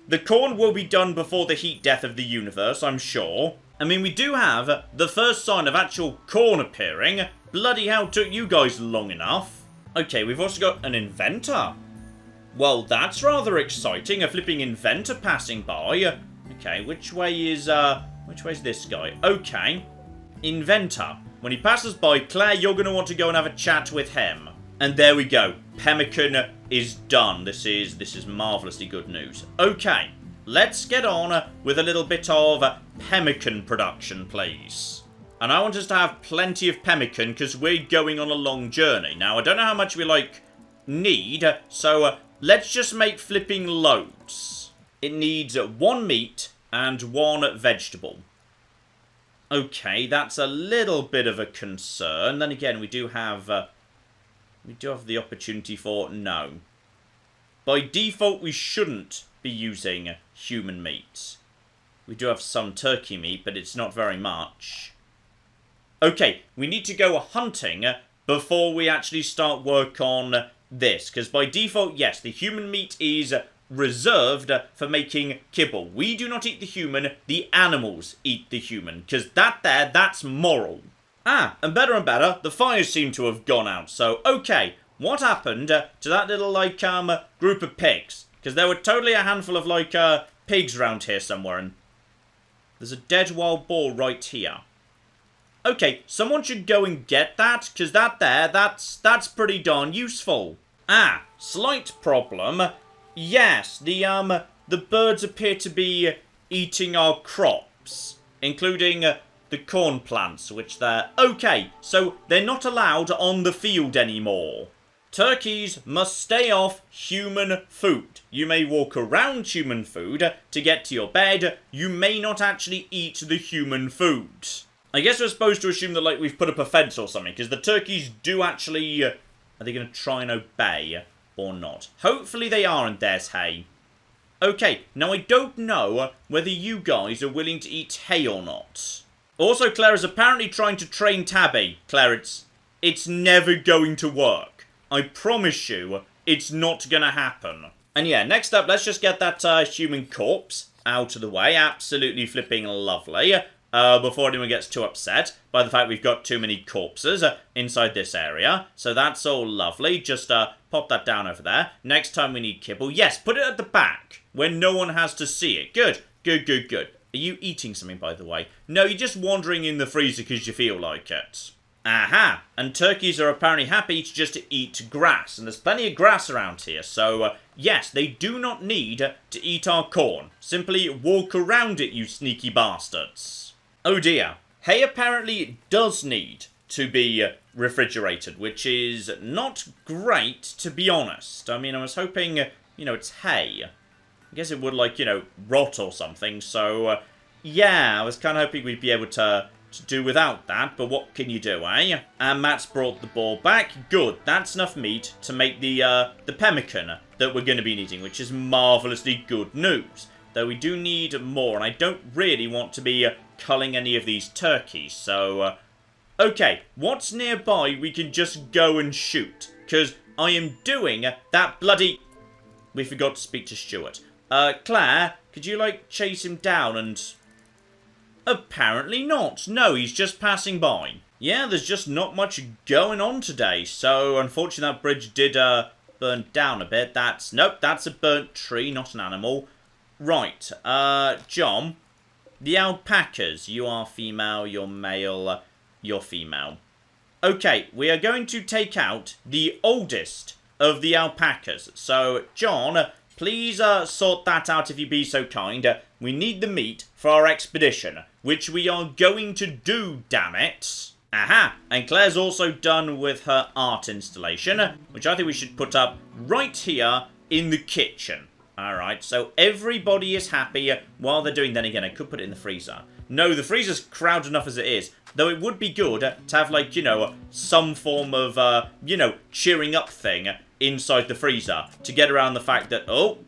The corn will be done before the heat death of the universe, I'm sure. I mean, we do have the first sign of actual corn appearing. Bloody hell, took you guys long enough. Okay, we've also got an inventor. Well, that's rather exciting. A flipping inventor passing by. Okay, which way is this guy? Okay. Inventor. When he passes by, Claire, you're going to want to go and have a chat with him. And there we go. Pemmican is done. This is marvellously good news. Okay, let's get on with a little bit of pemmican production, please. And I want us to have plenty of pemmican because we're going on a long journey. Now, I don't know how much we, need, so let's just make flipping loads. It needs 1 meat and 1 vegetable. Okay, that's a little bit of a concern. Then again, we do have the opportunity for no. By default, we shouldn't be using human meat. We do have some turkey meat, but it's not very much. Okay, we need to go hunting before we actually start work on this. Because by default, yes, the human meat is reserved for making kibble. We do not eat the human, the animals eat the human. Because that's moral. Ah, and better, the fires seem to have gone out. So, okay, what happened to that little, group of pigs? Because there were totally a handful of, pigs around here somewhere, and there's a dead wild boar right here. Okay, someone should go and get that, because that's pretty darn useful. Ah, slight problem. Yes, the birds appear to be eating our crops, including... the corn plants, which they're... okay, so they're not allowed on the field anymore. Turkeys must stay off human food. You may walk around human food to get to your bed. You may not actually eat the human food. I guess we're supposed to assume that, we've put up a fence or something, because the turkeys do actually... are they going to try and obey or not? Hopefully they are, and there's hay. Okay, now I don't know whether you guys are willing to eat hay or not. Also, Claire is apparently trying to train Tabby. Claire, it's never going to work. I promise you, it's not going to happen. And yeah, next up, let's just get that human corpse out of the way. Absolutely flipping lovely. Before anyone gets too upset by the fact we've got too many corpses inside this area. So that's all lovely. Just pop that down over there. Next time we need kibble. Yes, put it at the back where no one has to see it. Good, good, good, good. Are you eating something, by the way? No, you're just wandering in the freezer because you feel like it. Aha! And turkeys are apparently happy to just eat grass. And there's plenty of grass around here. So, yes, they do not need to eat our corn. Simply walk around it, you sneaky bastards. Oh dear. Hay apparently does need to be refrigerated, which is not great, to be honest. I mean, I was hoping, it's hay. I guess it would, rot or something, so, yeah, I was kind of hoping we'd be able to do without that, but what can you do, eh? And Matt's brought the boar back. Good, that's enough meat to make the pemmican that we're going to be needing, which is marvellously good news. Though we do need more, and I don't really want to be culling any of these turkeys, so, Okay, what's nearby we can just go and shoot? Because I am doing that bloody... We forgot to speak to Stuart. Claire, could you, like, chase him down and... Apparently not. No, he's just passing by. Yeah, there's just not much going on today. So, unfortunately, that bridge did, burn down a bit. Nope, that's a burnt tree, not an animal. Right, John, the alpacas. You are female, you're male, you're female. Okay, we are going to take out the oldest of the alpacas. So, John, please sort that out if you be so kind. We need the meat for our expedition, which we are going to do, damn it. Aha! And Claire's also done with her art installation, which I think we should put up right here in the kitchen. Alright, so everybody is happy while they're doing... Then again, I could put it in the freezer. No, the freezer's crowded enough as it is. Though it would be good to have, like, you know, some form of, you know, cheering up thing inside the freezer to get around the fact that... Oh,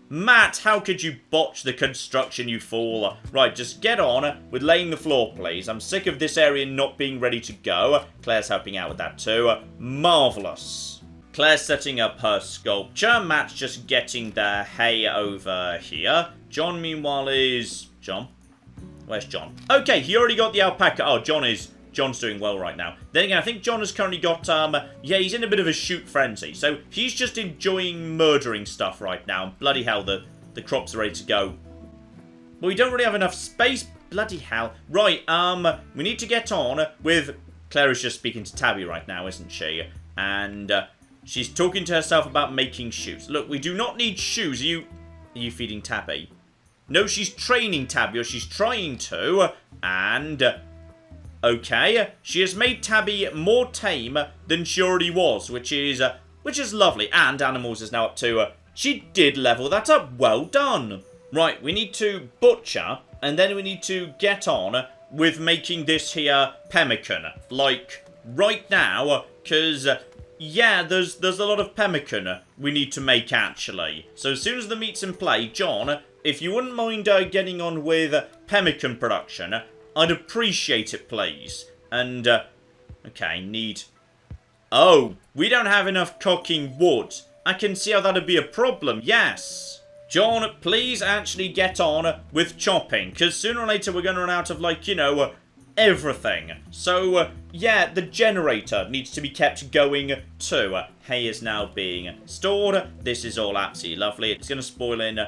Matt, how could you botch the construction, you fool? Right, just get on with laying the floor, please. I'm sick of this area not being ready to go. Claire's helping out with that too. Marvellous. Claire's setting up her sculpture. Matt's just getting the hay over here. John, meanwhile, is... John? Where's John? Okay, he already got the alpaca. Oh, John's doing well right now. Then again, I think John has currently got, yeah, he's in a bit of a shoot frenzy. So he's just enjoying murdering stuff right now. Bloody hell, the crops are ready to go. But we don't really have enough space. Bloody hell. Right, we need to get on with... Claire is just speaking to Tabby right now, isn't she? And, she's talking to herself about making shoes. Look, we do not need shoes. Are you feeding Tabby? No, she's training Tabby, or she's trying to. And... Okay, she has made Tabby more tame than she already was, which is lovely. And Animals is now up to, she did level that up. Well done. Right, we need to butcher, and then we need to get on with making this here pemmican. Like, right now, because, yeah, there's a lot of pemmican we need to make, actually. So as soon as the meat's in play, John, if you wouldn't mind getting on with pemmican production... I'd appreciate it, please. And, okay, need... Oh, we don't have enough cooking wood. I can see how that'd be a problem, yes. John, please actually get on with chopping, because sooner or later we're going to run out of, like, you know, everything. So, yeah, the generator needs to be kept going too. Hay is now being stored. This is all absolutely lovely. It's going to spoil in...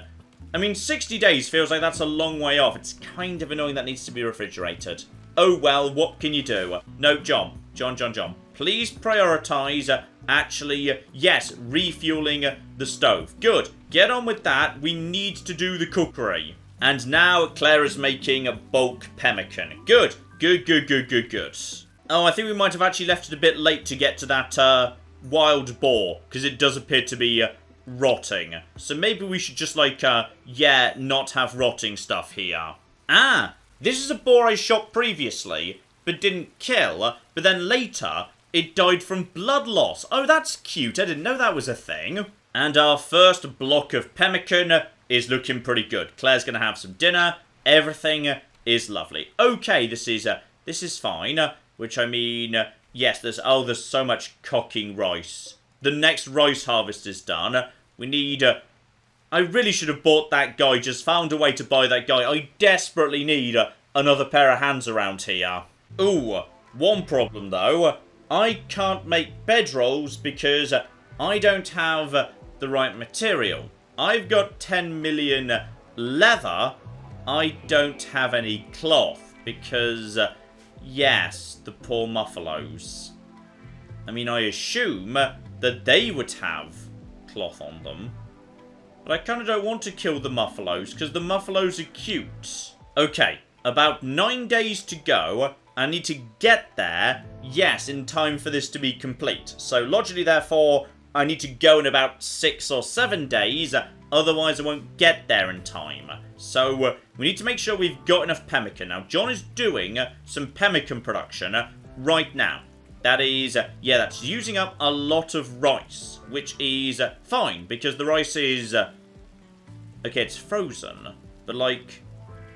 I mean, 60 days feels like that's a long way off. It's kind of annoying that needs to be refrigerated. Oh, well, what can you do? No, John. Please prioritise, actually, yes, refueling the stove. Good. Get on with that. We need to do the cookery. And now Claire is making a bulk pemmican. Good. Good. Oh, I think we might have actually left it a bit late to get to that wild boar, because it does appear to be... rotting. So maybe we should just, like, yeah, not have rotting stuff here. Ah, this is a boar I shot previously, but didn't kill, but then later, it died from blood loss. Oh, that's cute. I didn't know that was a thing. And our first block of pemmican is looking pretty good. Claire's gonna have some dinner. Everything is lovely. Okay, this is fine. Which, I mean, yes, there's so much cooking rice. The next rice harvest is done. We need... I really should have bought that guy. Just found a way to buy that guy. I desperately need another pair of hands around here. Ooh, one problem though. I can't make bedrolls because I don't have the right material. I've got 10 million leather. I don't have any cloth because, yes, the poor muffaloes. I mean, I assume that they would have cloth on them. But I kind of don't want to kill the muffaloes, because the muffaloes are cute. Okay, about 9 days to go. I need to get there, yes, in time for this to be complete. So logically, therefore, I need to go in about 6 or 7 days, otherwise I won't get there in time. So we need to make sure we've got enough pemmican. Now, John is doing some pemmican production right now. That is, yeah, that's using up a lot of rice, which is fine, because the rice is, okay, it's frozen, but, like,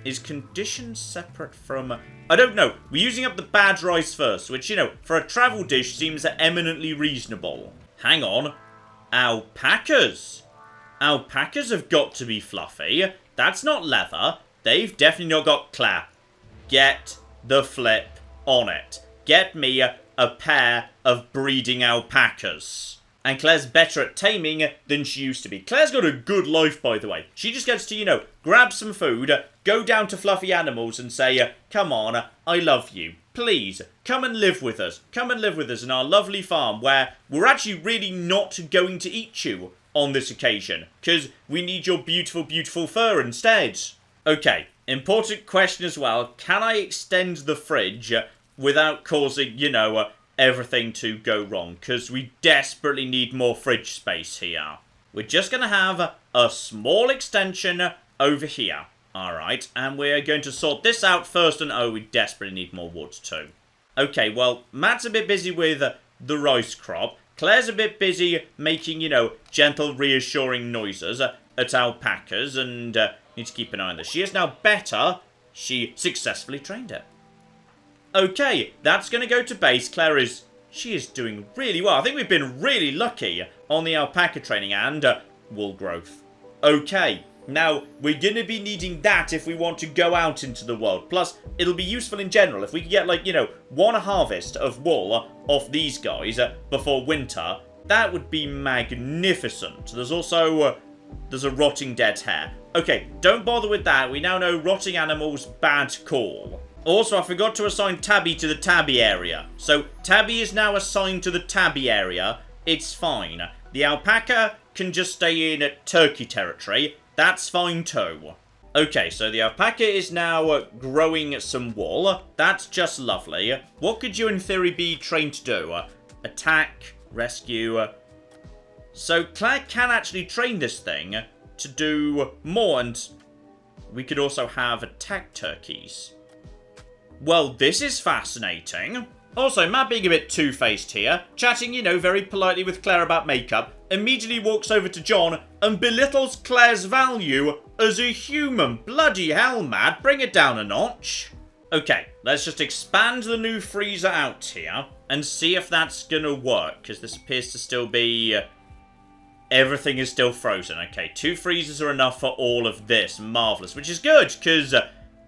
is condition separate from... I don't know. We're using up the bad rice first, which, you know, for a travel dish seems eminently reasonable. Hang on. Alpacas. Alpacas have got to be fluffy. That's not leather. They've definitely not got clap. Get the flip on it. Get me a pair of breeding alpacas. And Claire's better at taming than she used to be. Claire's got a good life, by the way. She just gets to, you know, grab some food, go down to fluffy animals and say, come on, I love you. Please, come and live with us. Come and live with us in our lovely farm where we're actually really not going to eat you on this occasion. Because we need your beautiful, beautiful fur instead. Okay, important question as well. Can I extend the fridge without causing, you know, everything to go wrong? Because we desperately need more fridge space here. We're just going to have a small extension over here. Alright, and we're going to sort this out first, and oh, we desperately need more wood too. Okay, well, Matt's a bit busy with the rice crop. Claire's a bit busy making, you know, gentle, reassuring noises at alpacas, and need to keep an eye on this. She is now better. She successfully trained it. Okay, that's going to go to base. She is doing really well. I think we've been really lucky on the alpaca training and wool growth. Okay, now we're going to be needing that if we want to go out into the world. Plus, it'll be useful in general. If we could get, like, you know, one harvest of wool off these guys before winter, that would be magnificent. There's also, there's a rotting dead hare. Okay, don't bother with that. We now know rotting animals, bad call. Also, I forgot to assign Tabby to the Tabby area. So, Tabby is now assigned to the Tabby area. It's fine. The alpaca can just stay in turkey territory. That's fine too. Okay, so the alpaca is now growing some wool. That's just lovely. What could you in theory be trained to do? Attack, rescue. So, Claire can actually train this thing to do more, and we could also have attack turkeys. Well, this is fascinating. Also, Matt being a bit two-faced here, chatting, you know, very politely with Claire about makeup, immediately walks over to John and belittles Claire's value as a human. Bloody hell, Matt, bring it down a notch. Okay, let's just expand the new freezer out here and see if that's gonna work, because this appears to still be... everything is still frozen. Okay, 2 freezers are enough for all of this. Marvellous, which is good, because...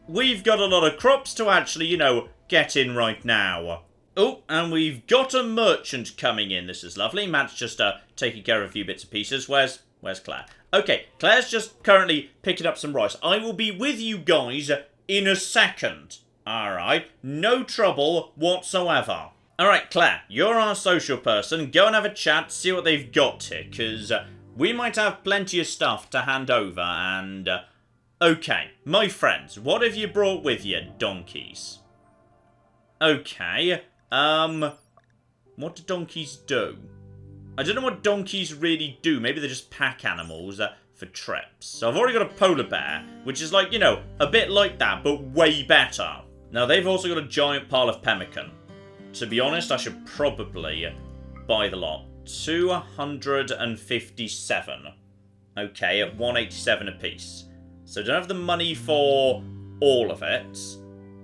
we've got a lot of crops to actually, you know, get in right now. Oh, and we've got a merchant coming in. This is lovely. Matt's just taking care of a few bits and pieces. Where's Claire? Okay, Claire's just currently picking up some rice. I will be with you guys in a second. Alright, no trouble whatsoever. Alright, Claire, you're our social person. Go and have a chat, see what they've got here, because we might have plenty of stuff to hand over, and... okay, my friends, what have you brought with you, donkeys? Okay, what do donkeys do? I don't know what donkeys really do. Maybe they're just pack animals for trips. So I've already got a polar bear, which is like, you know, a bit like that, but way better. Now, they've also got a giant pile of pemmican. To be honest, I should probably buy the lot. 257. Okay, at 187 apiece. So I don't have the money for all of it.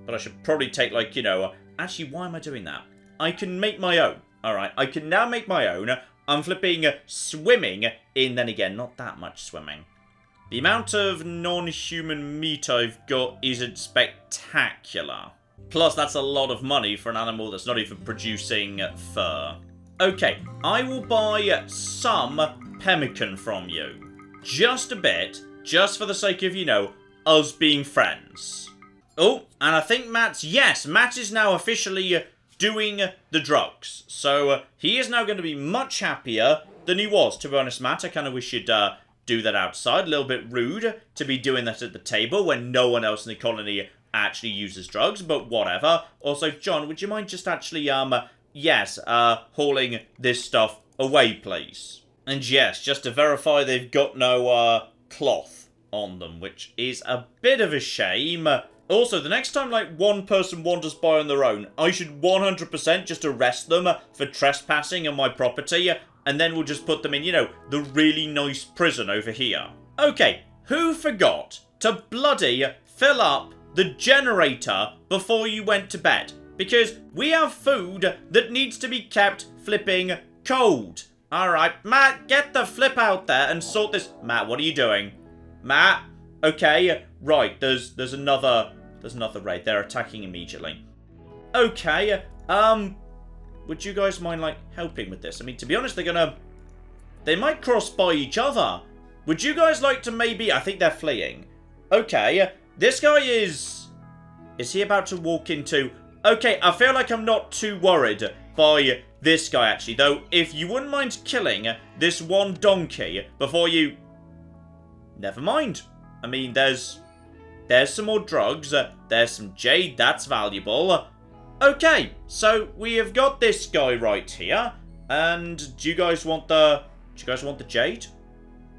But I should probably take, like, you know... actually, why am I doing that? I can make my own. Alright, I can now make my own. I'm flipping swimming in, then again, not that much swimming. The amount of non-human meat I've got isn't spectacular. Plus, that's a lot of money for an animal that's not even producing fur. Okay, I will buy some pemmican from you. Just a bit, just for the sake of, you know, us being friends. Oh, and I think Matt is now officially doing the drugs. So, he is now going to be much happier than he was. To be honest, Matt, I kind of wish you'd do that outside. A little bit rude to be doing that at the table when no one else in the colony actually uses drugs, but whatever. Also, John, would you mind just actually, hauling this stuff away, please? And yes, just to verify they've got no, cloth on them, which is a bit of a shame. Also, the next time, like, one person wanders by on their own, I should 100% just arrest them for trespassing on my property, and then we'll just put them in, you know, the really nice prison over here. Okay, who forgot to bloody fill up the generator before you went to bed. Because we have food that needs to be kept flipping cold. Alright, Matt, get the flip out there and sort this. Matt, what are you doing? Matt? Okay, right, there's another raid. They're attacking immediately. Okay, would you guys mind, like, helping with this? I mean, to be honest, they might cross by each other. Would you guys like to maybe... I think they're fleeing. Okay, this guy is he about to walk into... Okay, I feel like I'm not too worried by this guy, actually. Though, if you wouldn't mind killing this one donkey before you... Never mind. I mean, there's some more drugs. There's some jade. That's valuable. Okay, so we have got this guy right here. And do you guys want the jade?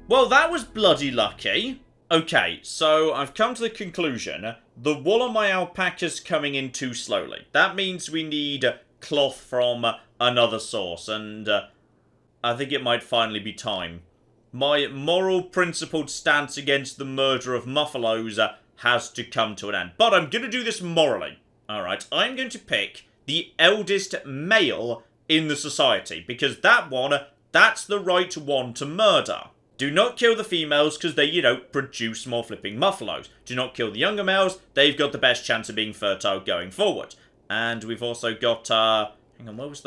Well, that was bloody lucky. Okay, so I've come to the conclusion. The wool on my alpaca's coming in too slowly. That means we need cloth from another source. And I think it might finally be time. My moral principled stance against the murder of muffalos has to come to an end. But I'm going to do this morally. Alright, I'm going to pick the eldest male in the society. Because that's the right one to murder. Do not kill the females because they, you know, produce more flipping muffalos. Do not kill the younger males. They've got the best chance of being fertile going forward. And we've also got, hang on, where was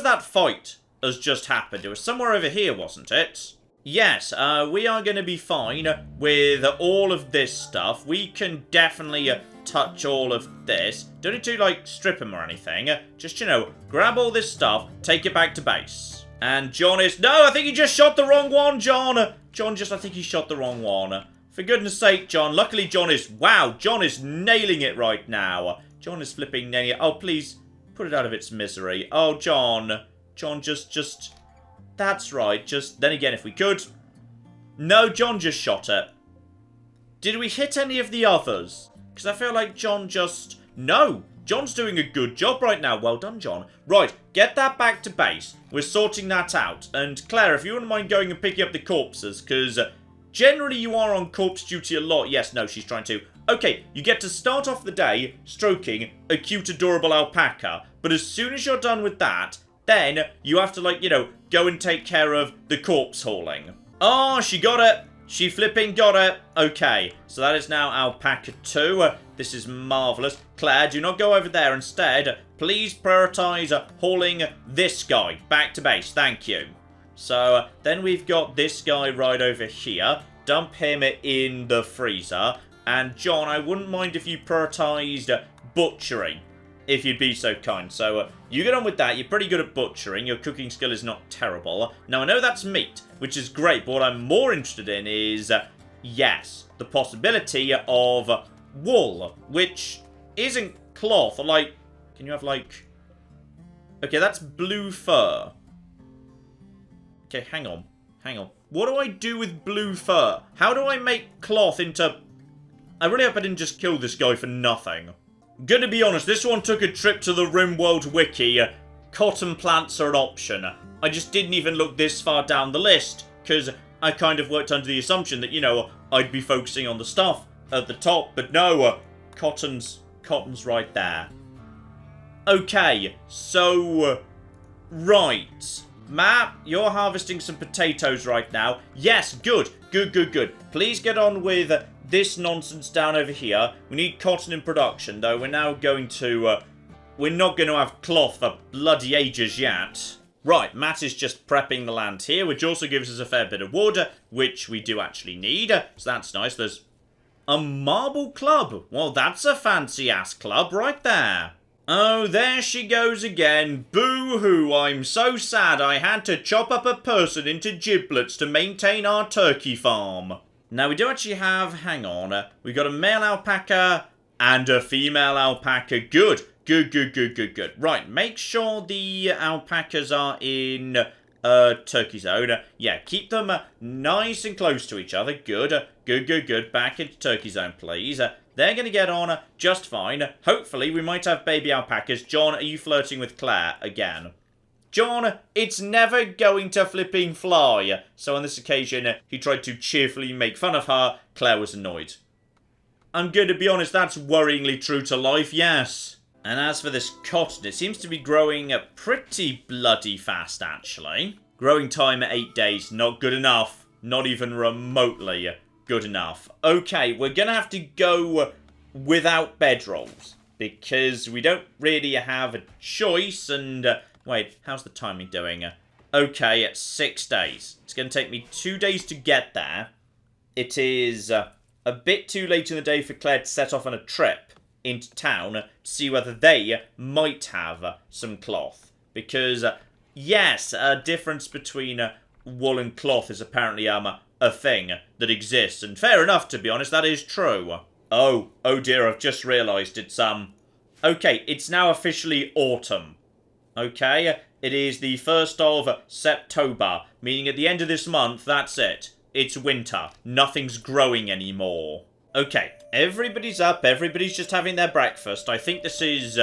that fight has just happened? It was somewhere over here, wasn't it? Yes, we are going to be fine with all of this stuff. We can definitely touch all of this. Don't need to, like, strip him or anything. Just, you know, grab all this stuff, take it back to base. And John is... No, I think he just shot the wrong one, John. I think he shot the wrong one. For goodness sake, John. Luckily, John is... Wow, John is nailing it right now. John is flipping nailing it. Oh, please, put it out of its misery. Oh, John. John, just... That's right. Just... Then again, if we could... No, John just shot it. Did we hit any of the others? Because I feel like John just... No. John's doing a good job right now. Well done, John. Right, get that back to base. We're sorting that out. And Claire, if you wouldn't mind going and picking up the corpses, because generally you are on corpse duty a lot. Yes, no, she's trying to. Okay, you get to start off the day stroking a cute, adorable alpaca. But as soon as you're done with that, then you have to, like, you know, go and take care of the corpse hauling. Oh, she got it. She flipping got it. Okay, so that is now alpaca 2. This is marvellous. Claire, do not go over there. Instead, please prioritise hauling this guy back to base. Thank you. So, then we've got this guy right over here. Dump him in the freezer. And, John, I wouldn't mind if you prioritised butchering, if you'd be so kind. So, you get on with that. You're pretty good at butchering. Your cooking skill is not terrible. Now, I know that's meat, which is great. But what I'm more interested in is, yes, the possibility of wool, which isn't cloth. Like, can you have, like... Okay, that's blue fur. Okay, hang on. What do I do with blue fur? How do I make cloth into... I really hope I didn't just kill this guy for nothing. Gonna be honest, this one took a trip to the RimWorld wiki. Cotton plants are an option. I just didn't even look this far down the list, because I kind of worked under the assumption that, you know, I'd be focusing on the stuff at the top, but no, cotton's right there. Okay, so, right. Matt, you're harvesting some potatoes right now. Yes, good. Please get on with this nonsense down over here. We need cotton in production, though. We're now going to, we're not going to have cloth for bloody ages yet. Right, Matt is just prepping the land here, which also gives us a fair bit of wood, which we do actually need. So that's nice. There's a marble club. Well, that's a fancy-ass club right there. Oh, there she goes again. Boo-hoo, I'm so sad I had to chop up a person into giblets to maintain our turkey farm. Now, we do actually have, hang on, we got a male alpaca and a female alpaca. Good. Right, make sure the alpacas are in turkey zone. Yeah, keep them nice and close to each other. Good. Back into turkey zone, please. They're going to get on just fine. Hopefully, we might have baby alpacas. John, are you flirting with Claire again? John, it's never going to flipping fly. So on this occasion, he tried to cheerfully make fun of her. Claire was annoyed. I'm going to be honest, that's worryingly true to life, yes. And as for this cotton, it seems to be growing pretty bloody fast, actually. Growing time at 8 days, not good enough. Not even remotely good enough. Okay, we're going to have to go without bedrolls, because we don't really have a choice, and... wait, how's the timing doing? Okay, it's 6 days. It's going to take me 2 days to get there. It is a bit too late in the day for Claire to set off on a trip into town to see whether they might have some cloth. Because, yes, a difference between wool and cloth is apparently a thing that exists. And fair enough, to be honest, that is true. Oh dear, I've just realised it's, okay, it's now officially autumn. Okay, it is the 1st of September, meaning at the end of this month, that's it. It's winter. Nothing's growing anymore. Okay, everybody's up. Everybody's just having their breakfast. I think this is...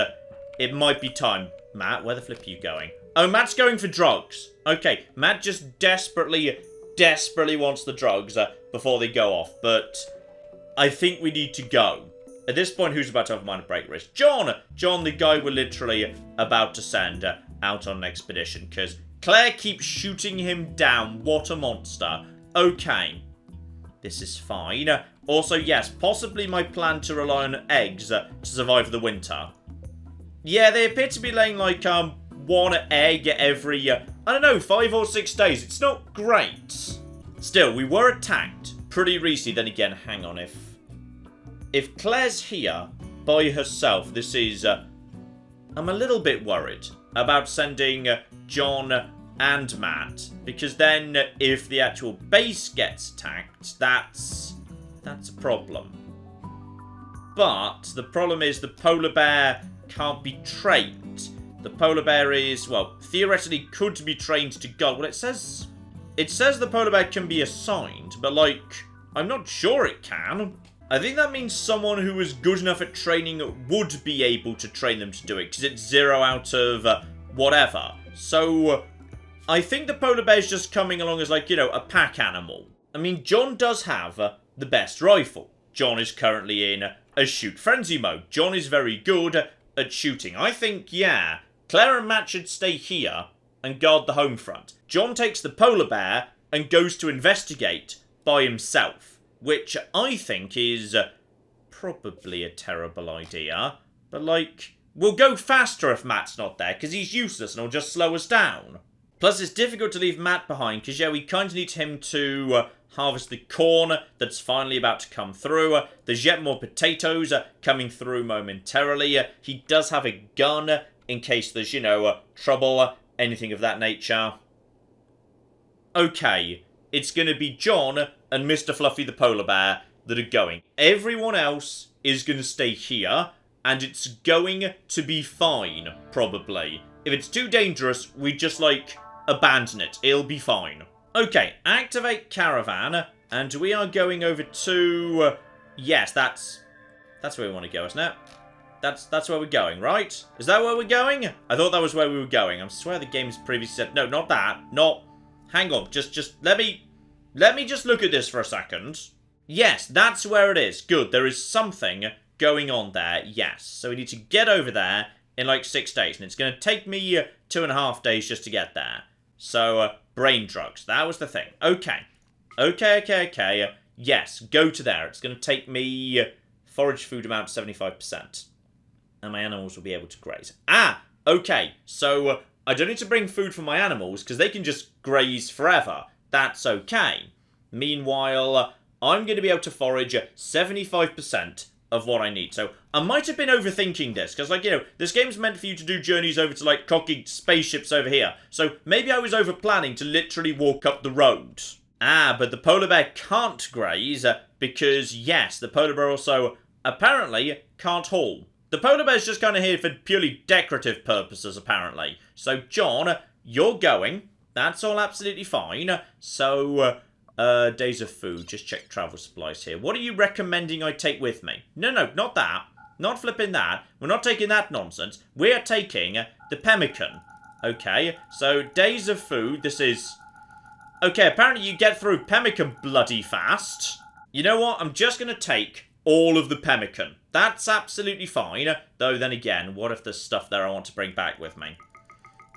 it might be time. Matt, where the flip are you going? Oh, Matt's going for drugs. Okay, Matt just desperately wants the drugs before they go off. But I think we need to go. At this point, who's about to have a minor break risk? John! John, the guy we're literally about to send out on an expedition. Because Claire keeps shooting him down. What a monster. Okay. This is fine. Also, yes, possibly my plan to rely on eggs to survive the winter. Yeah, they appear to be laying like, one egg every, I don't know, 5 or 6 days. It's not great. Still, we were attacked pretty recently. Then again, hang on, if Claire's here by herself, this is, I'm a little bit worried about sending John and Matt, because then if the actual base gets attacked, that's a problem. But the problem is the polar bear can't be trained. The polar bear is, well, theoretically could be trained to go. Well, it says the polar bear can be assigned, but, like, I'm not sure it can. I think that means someone who is good enough at training would be able to train them to do it, because it's 0 out of whatever. So I think the polar bear is just coming along as, like, you know, a pack animal. I mean, John does have the best rifle. John is currently in a shoot frenzy mode. John is very good at shooting. I think, yeah, Claire and Matt should stay here and guard the home front. John takes the polar bear and goes to investigate by himself, which I think is probably a terrible idea. But, like, we'll go faster if Matt's not there, because he's useless and he'll just slow us down. Plus, it's difficult to leave Matt behind, because, yeah, we kind of need him to harvest the corn that's finally about to come through. There's yet more potatoes coming through momentarily. He does have a gun in case there's, you know, trouble, anything of that nature. Okay, it's going to be John and Mr. Fluffy the polar bear that are going. Everyone else is going to stay here, and it's going to be fine, probably. If it's too dangerous, we just, like, abandon it. It'll be fine. Okay, activate Caravan, and we are going over to... yes, that's where we want to go, isn't it? That's where we're going, right? Is that where we're going? I thought that was where we were going. I swear the game's previously said... no, not that. Not... hang on, just let me just look at this for a second. Yes, that's where it is. Good, there is something going on there, yes. So we need to get over there in, like, 6 days, and it's going to take me 2.5 days just to get there. So, brain drugs. That was the thing. Okay. Okay. Yes, go to there. It's going to take me forage food amount 75%. And my animals will be able to graze. Ah! Okay. So, I don't need to bring food for my animals, because they can just graze forever. That's okay. Meanwhile, I'm going to be able to forage 75% of what I need. So, I might have been overthinking this, because, like, you know, this game's meant for you to do journeys over to, like, cocky spaceships over here. So, maybe I was over-planning to literally walk up the road. Ah, but the polar bear can't graze, because, yes, the polar bear also, apparently, can't haul. The polar bear's just kind of here for purely decorative purposes, apparently. So, John, you're going. That's all absolutely fine. So, days of food. Just check travel supplies here. What are you recommending I take with me? No, not that. Not flipping that. We're not taking that nonsense. We're taking the pemmican. Okay, so days of food. This is... okay, apparently you get through pemmican bloody fast. You know what? I'm just going to take all of the pemmican. That's absolutely fine. Though then again, what if there's stuff there I want to bring back with me?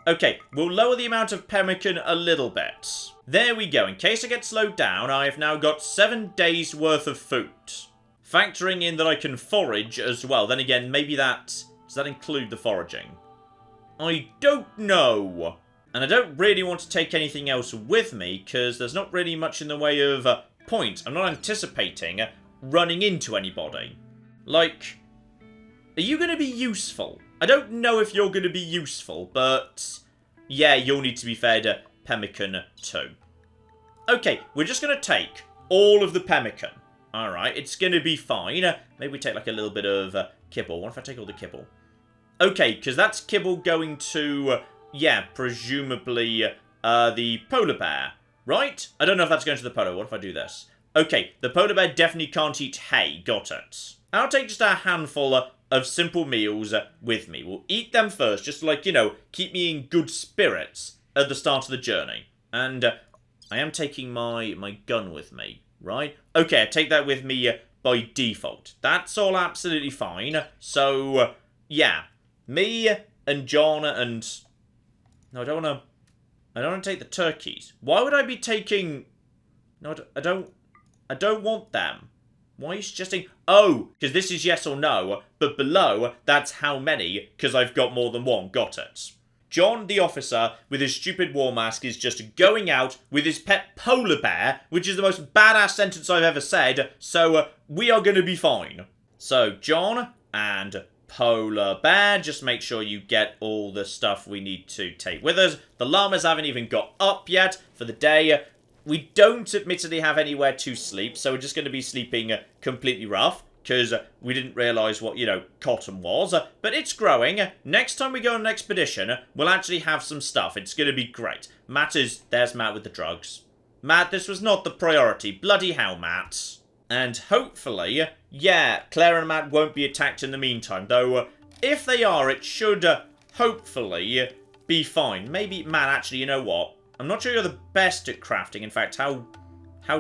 Okay, we'll lower the amount of pemmican a little bit. There we go. In case I get slowed down, I've now got 7 days worth of food. Factoring in that I can forage as well. Then again, maybe that... Does that include the foraging? I don't know. And I don't really want to take anything else with me, because there's not really much in the way of point. I'm not anticipating running into anybody. Like, are you going to be useful? I don't know if you're going to be useful, but yeah, you'll need to be fed pemmican too. Okay, we're just going to take all of the pemmican. Alright, it's going to be fine. Maybe we take like a little bit of kibble. What if I take all the kibble? Okay, because that's kibble going to, yeah, presumably the polar bear, right? I don't know if that's going to the polar. What if I do this? Okay, the polar bear definitely can't eat hay. Got it. I'll take just a handful of simple meals with me. We'll eat them first, just to, like, you know, keep me in good spirits at the start of the journey. And I am taking my gun with me, right? Okay, I take that with me by default. That's all absolutely fine. So, yeah. Me and John and... No, I don't want to take the turkeys. Why would I be taking... No, I don't want them. Why are you suggesting... Oh, because this is yes or no, but below, that's how many, because I've got more than one. Got it. John, the officer, with his stupid war mask, is just going out with his pet polar bear, which is the most badass sentence I've ever said, so we are going to be fine. So, John and polar bear, just make sure you get all the stuff we need to take with us. The llamas haven't even got up yet for the day. We don't admittedly have anywhere to sleep, so we're just going to be sleeping completely rough, because we didn't realise what, you know, cotton was. But it's growing. Next time we go on an expedition, we'll actually have some stuff. It's going to be great. There's Matt with the drugs. Matt, this was not the priority. Bloody hell, Matt. And hopefully, yeah, Claire and Matt won't be attacked in the meantime. Though, if they are, it should hopefully be fine. Maybe, Matt, actually, you know what? I'm not sure you're the best at crafting. In fact, how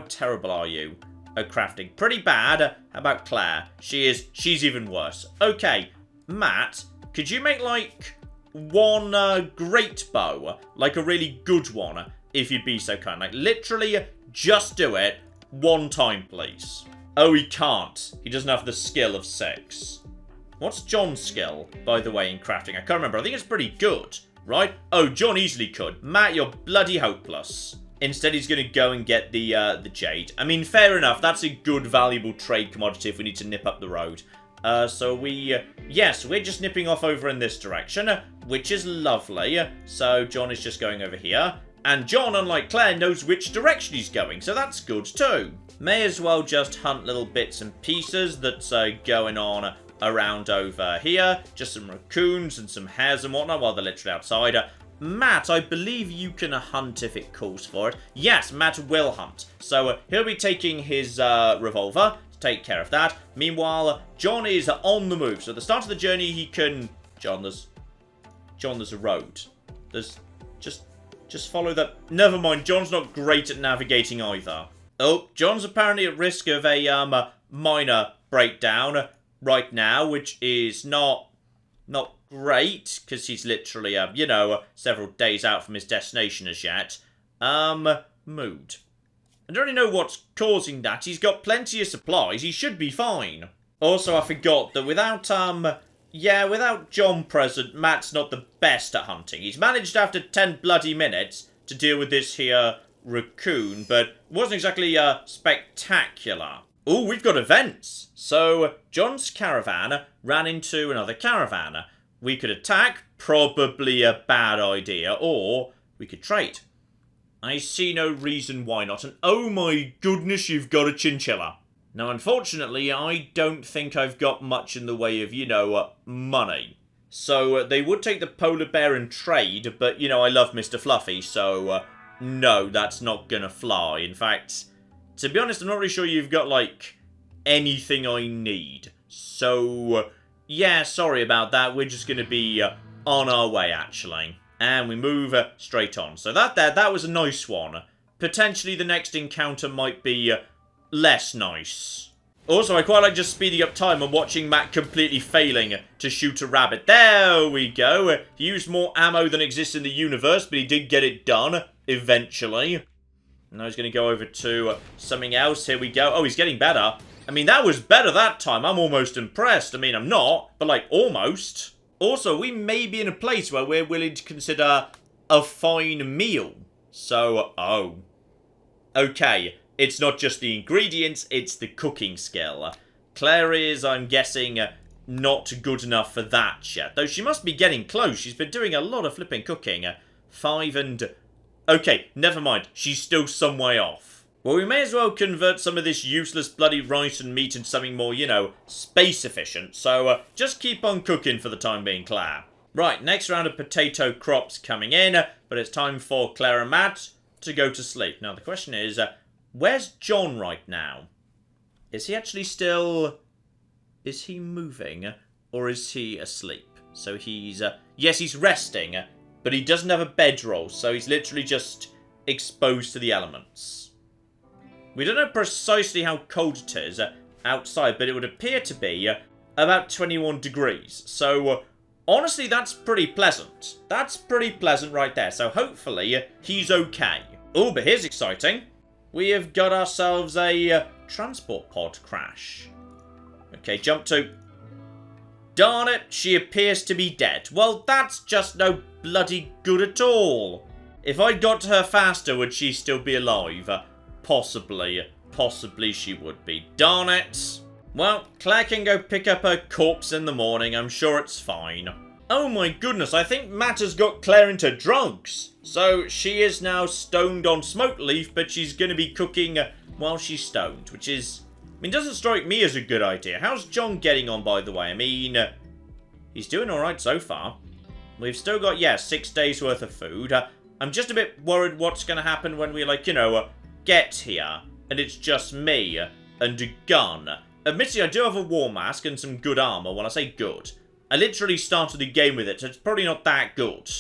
terrible are you at crafting? Pretty bad. How about Claire? She's even worse. Okay, Matt, could you make, like, one great bow? Like a really good one, if you'd be so kind. Like, literally, just do it one time, please. Oh, he can't. He doesn't have the skill of 6. What's John's skill, by the way, in crafting? I can't remember. I think it's pretty good. Right? Oh, John easily could. Matt, you're bloody hopeless. Instead, he's going to go and get the jade. I mean, fair enough. That's a good, valuable trade commodity if we need to nip up the road. So yes, we're just nipping off over in this direction, which is lovely. So John is just going over here. And John, unlike Claire, knows which direction he's going, so that's good too. May as well just hunt little bits and pieces that's going on around over here. Just some raccoons and some hares and whatnot while they're literally outside. Matt, I believe you can hunt if it calls for it. Yes, Matt will hunt. So he'll be taking his revolver to take care of that. Meanwhile, John is on the move. So at the start of the journey, he can... John, there's a road. There's... Just follow that. Never mind, John's not great at navigating either. Oh, John's apparently at risk of a minor breakdown right now, which is not great, because he's literally, you know, several days out from his destination as yet. Mood. I don't really know what's causing that. He's got plenty of supplies. He should be fine. Also, I forgot that without John present, Matt's not the best at hunting. He's managed after 10 bloody minutes to deal with this here raccoon, but wasn't exactly spectacular. Oh, we've got events. So, John's caravan ran into another caravan. We could attack, probably a bad idea, or we could trade. I see no reason why not, and oh my goodness, you've got a chinchilla. Now, unfortunately, I don't think I've got much in the way of, you know, money. So, they would take the polar bear and trade, but, you know, I love Mr. Fluffy, so, no, that's not gonna fly. In fact, to be honest, I'm not really sure you've got, like, anything I need. So, yeah, sorry about that. We're just gonna be on our way, actually. And we move straight on. So that was a nice one. Potentially the next encounter might be... less nice. Also, I quite like just speeding up time and watching Matt completely failing to shoot a rabbit. There we go. He used more ammo than exists in the universe, but he did get it done, eventually. Now he's going to go over to something else. Here we go. Oh, he's getting better. I mean, that was better that time. I'm almost impressed. I mean, I'm not, but like, almost. Also, we may be in a place where we're willing to consider a fine meal. So, oh. Okay. It's not just the ingredients, it's the cooking skill. Claire is, I'm guessing, not good enough for that yet. Though she must be getting close. She's been doing a lot of flipping cooking. 5 and... Okay, never mind. She's still some way off. Well, we may as well convert some of this useless bloody rice and meat into something more, you know, space efficient. So, just keep on cooking for the time being, Claire. Right, next round of potato crops coming in. But it's time for Claire and Matt to go to sleep. Now, the question is... where's John right now? Is he actually still... is he moving? Or is he asleep? So he's... yes, he's resting. But he doesn't have a bedroll. So he's literally just exposed to the elements. We don't know precisely how cold it is outside. But it would appear to be about 21 degrees. So honestly, that's pretty pleasant. That's pretty pleasant right there. So hopefully he's okay. Oh, but here's exciting. We have got ourselves a transport pod crash. Okay, jump to... darn it, she appears to be dead. Well, that's just no bloody good at all. If I got to her faster, would she still be alive? Possibly. Possibly she would be. Darn it. Well, Claire can go pick up her corpse in the morning. I'm sure it's fine. Oh my goodness, I think Matt has got Claire into drugs. So she is now stoned on smoke leaf, but she's going to be cooking while she's stoned, which is... I mean, doesn't strike me as a good idea. How's John getting on, by the way? I mean, he's doing alright so far. We've still got, yeah, 6 days worth of food. I'm just a bit worried what's going to happen when we, like, you know, get here, and it's just me and a gun. Admittedly, I do have a war mask and some good armor. When I say good, I literally started the game with it, so it's probably not that good.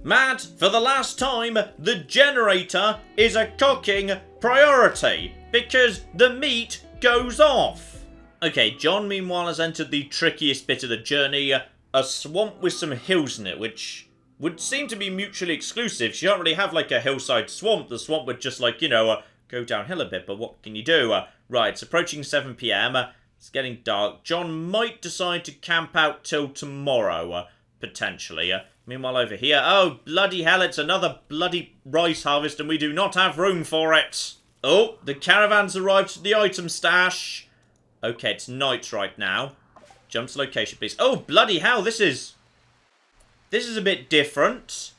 Matt, for the last time, the generator is a cooking priority, because the meat goes off. Okay, John, meanwhile, has entered the trickiest bit of the journey, a swamp with some hills in it, which would seem to be mutually exclusive. You don't really have, like, a hillside swamp. The swamp would just, like, you know, go downhill a bit, but what can you do? Right, it's approaching 7 PM. It's getting dark. John might decide to camp out till tomorrow, potentially. Meanwhile, over here... oh, bloody hell, it's another bloody rice harvest, and we do not have room for it. Oh, the caravan's arrived to the item stash. Okay, it's night right now. Jump to location, please. Oh, bloody hell, this is a bit different.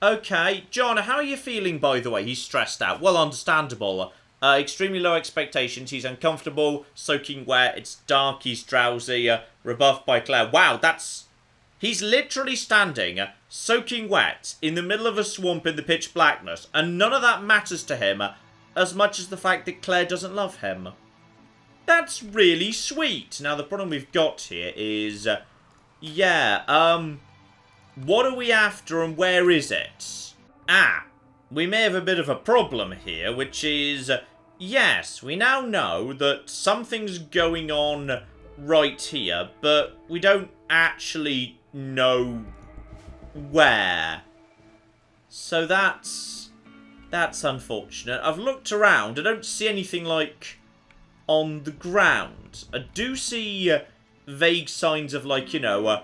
Okay, John, how are you feeling, by the way? He's stressed out. Well, understandable. Extremely low expectations. He's uncomfortable, soaking wet. It's dark. He's drowsy. Rebuffed by Claire. Wow, that's... he's literally standing, soaking wet, in the middle of a swamp in the pitch blackness, and none of that matters to him as much as the fact that Claire doesn't love him. That's really sweet. Now, the problem we've got here is... what are we after and where is it? Ah, we may have a bit of a problem here, which is... yes, we now know that something's going on right here, but we don't actually know where. So that's unfortunate. I've looked around. I don't see anything, like, on the ground. I do see vague signs of, like, you know,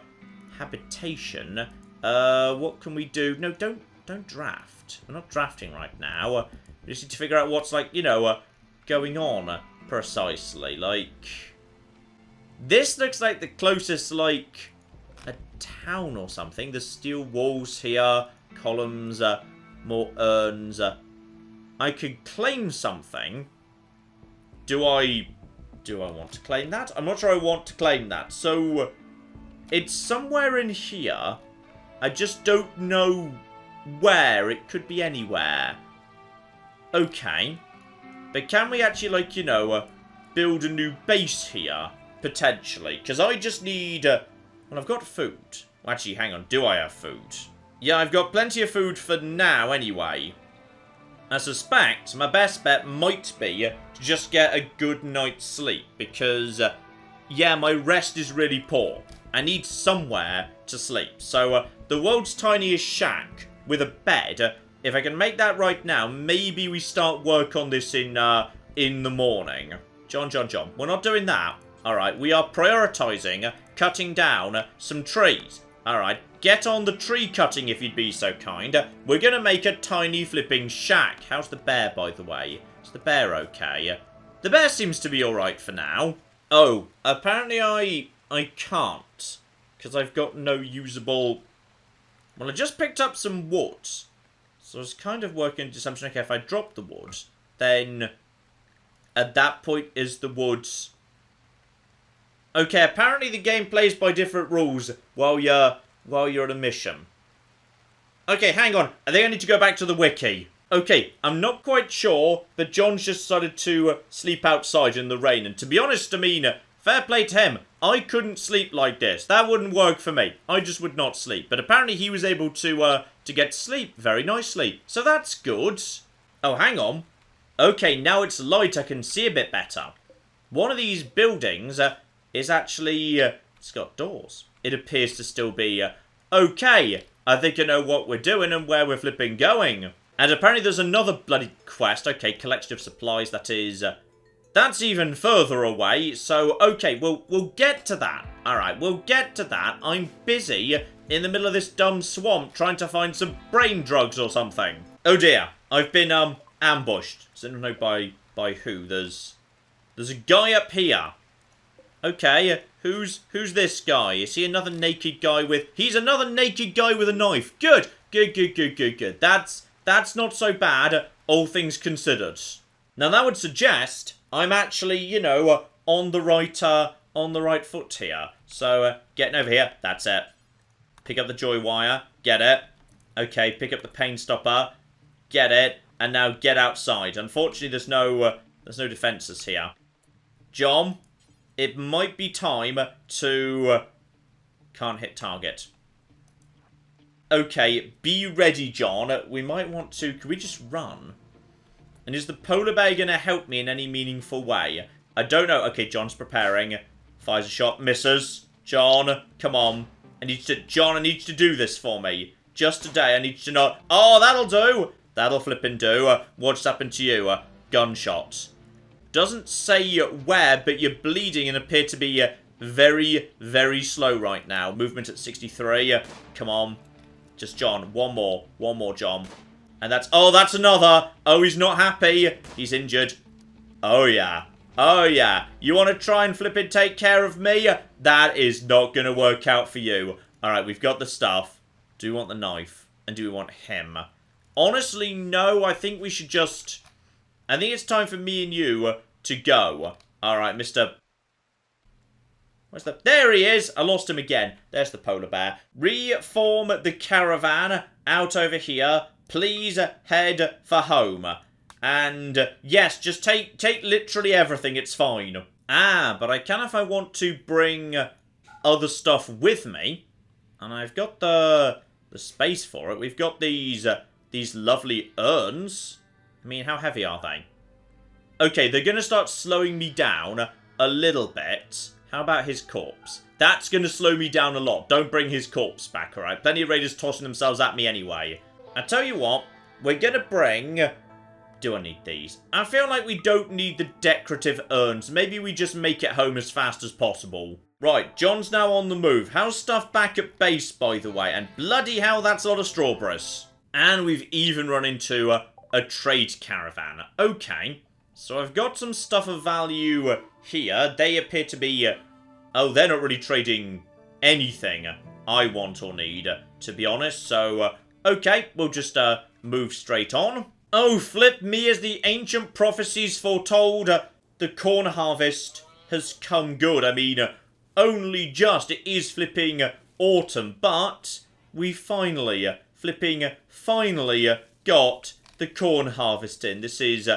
habitation. What can we do? No, don't draft. We're not drafting right now. We just need to figure out what's, like, you know, going on precisely. Like, this looks like the closest, like, a town or something. There's steel walls here, columns, more urns. I could claim something. Do I want to claim that? I'm not sure I want to claim that. So, it's somewhere in here. I just don't know where. It could be anywhere. Okay. But can we actually, like, you know, build a new base here? Potentially. Because I just need... well, I've got food. Well, actually, hang on. Do I have food? Yeah, I've got plenty of food for now, anyway. I suspect my best bet might be to just get a good night's sleep, because, yeah, my rest is really poor. I need somewhere to sleep. So, the world's tiniest shack with a bed, if I can make that right now, maybe we start work on this in the morning. John, we're not doing that. Alright, we are prioritising cutting down some trees. Alright, get on the tree cutting if you'd be so kind. We're going to make a tiny flipping shack. How's the bear, by the way? Is the bear okay? The bear seems to be alright for now. Oh, apparently I can't, because I've got no usable... Well, I just picked up some wood. So I was kind of working into assumption, okay, if I drop the wood, then at that point is the wood... Okay, apparently the game plays by different rules while you're on a mission. Okay, hang on. I think I need to go back to the wiki. Okay, I'm not quite sure, but John's just decided to sleep outside in the rain. And to be honest, I mean, fair play to him. I couldn't sleep like this. That wouldn't work for me. I just would not sleep. But apparently he was able to get sleep very nicely. So that's good. Oh, hang on. Okay, now it's light. I can see a bit better. One of these buildings... is actually, it's got doors. It appears to still be, okay, I think I know what we're doing and where we're flipping going. And apparently there's another bloody quest. Okay, collection of supplies, that is, that's even further away. So, okay, we'll get to that. Alright, we'll get to that. I'm busy in the middle of this dumb swamp trying to find some brain drugs or something. Oh dear, I've been, ambushed. So I don't know by who. There's a guy up here. Okay, who's this guy? Is he another naked guy with... He's another naked guy with a knife. Good. That's not so bad, all things considered. Now, that would suggest I'm actually, you know, on the right foot here. So, getting over here. That's it. Pick up the joy wire. Get it. Okay, pick up the pain stopper. Get it. And now get outside. Unfortunately, there's no defences here. John... It might be time to... Can't hit target. Okay, be ready, John. We might want to... Can we just run? And is the polar bear going to help me in any meaningful way? I don't know. Okay, John's preparing. Fires a shot. Misses. John, come on. John, I need you to do this for me. Just today, I need you to not... Oh, that'll do. That'll flippin' do. What's happened to you? Gunshot. Doesn't say where, but you're bleeding and appear to be very, very slow right now. Movement at 63. Come on. Just John. One more. One more, John. And that's... Oh, that's another. Oh, he's not happy. He's injured. Oh, yeah. Oh, yeah. You want to try and flip it, take care of me? That is not going to work out for you. All right, we've got the stuff. Do we want the knife? And do we want him? Honestly, no. I think we should just... I think it's time for me and you to go. Alright, Mr... Where's the... There he is! I lost him again. There's the polar bear. Reform the caravan out over here. Please head for home. And, yes, just take literally everything. It's fine. Ah, but I can if I want to bring other stuff with me. And I've got the space for it. We've got these lovely urns. I mean, how heavy are they? Okay, they're going to start slowing me down a little bit. How about his corpse? That's going to slow me down a lot. Don't bring his corpse back, alright? Plenty of raiders tossing themselves at me anyway. I tell you what, we're going to bring... Do I need these? I feel like we don't need the decorative urns. Maybe we just make it home as fast as possible. Right, John's now on the move. How's stuff back at base, by the way? And bloody hell, that's a lot of strawberries. And we've even run into... a trade caravan. Okay. So I've got some stuff of value here. They appear to be... oh, they're not really trading anything I want or need, to be honest. So, okay, we'll just move straight on. Oh, flip me as the ancient prophecies foretold. The corn harvest has come good. I mean, only just. It is flipping autumn, but we finally got... the corn harvesting. This is,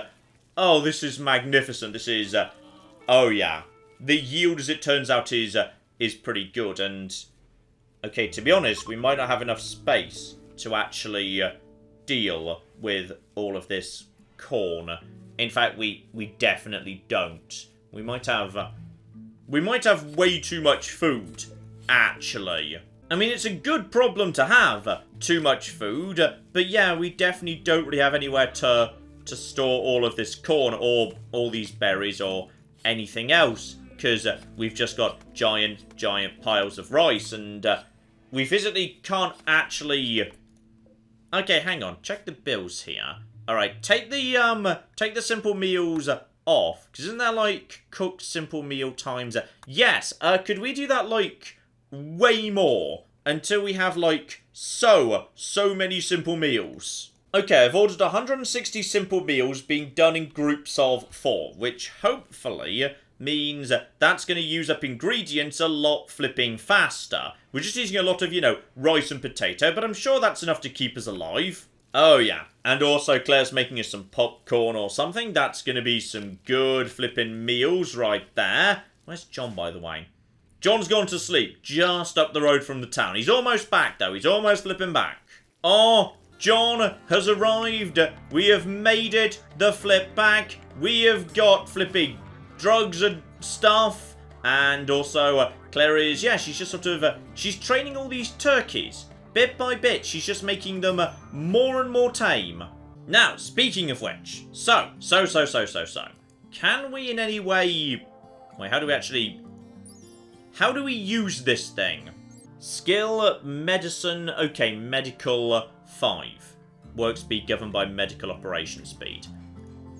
oh, this is magnificent. This is, oh yeah. The yield, as it turns out, is pretty good. And, okay, to be honest, we might not have enough space to actually deal with all of this corn. In fact, we definitely don't. We might have way too much food, actually. I mean, it's a good problem to have, too much food, but yeah, we definitely don't really have anywhere to store all of this corn, or all these berries, or anything else, because we've just got giant piles of rice, and we physically can't actually... Okay, hang on, check the bills here. Alright, take the simple meals off, because isn't there, like, cooked simple meal times? Yes, could we do that, like, way more, until we have, like, so many simple meals? Okay, I've ordered 160 simple meals being done in groups of 4, which hopefully means that's going to use up ingredients a lot flipping faster. We're just using a lot of, you know, rice and potato, but I'm sure that's enough to keep us alive. Oh, yeah. And also, Claire's making us some popcorn or something. That's going to be some good flipping meals right there. Where's John, by the way? John's gone to sleep just up the road from the town. He's almost back, though. He's almost flipping back. Oh, John has arrived. We have made it. The flip back. We have got flipping drugs and stuff. And also, Claire is, yeah, she's just sort of, she's training all these turkeys. Bit by bit, she's just making them more and more tame. Now, speaking of which, so. Can we in any way... Wait, how do we use this thing? Skill, medicine, okay, medical 5. Work speed governed by medical operation speed.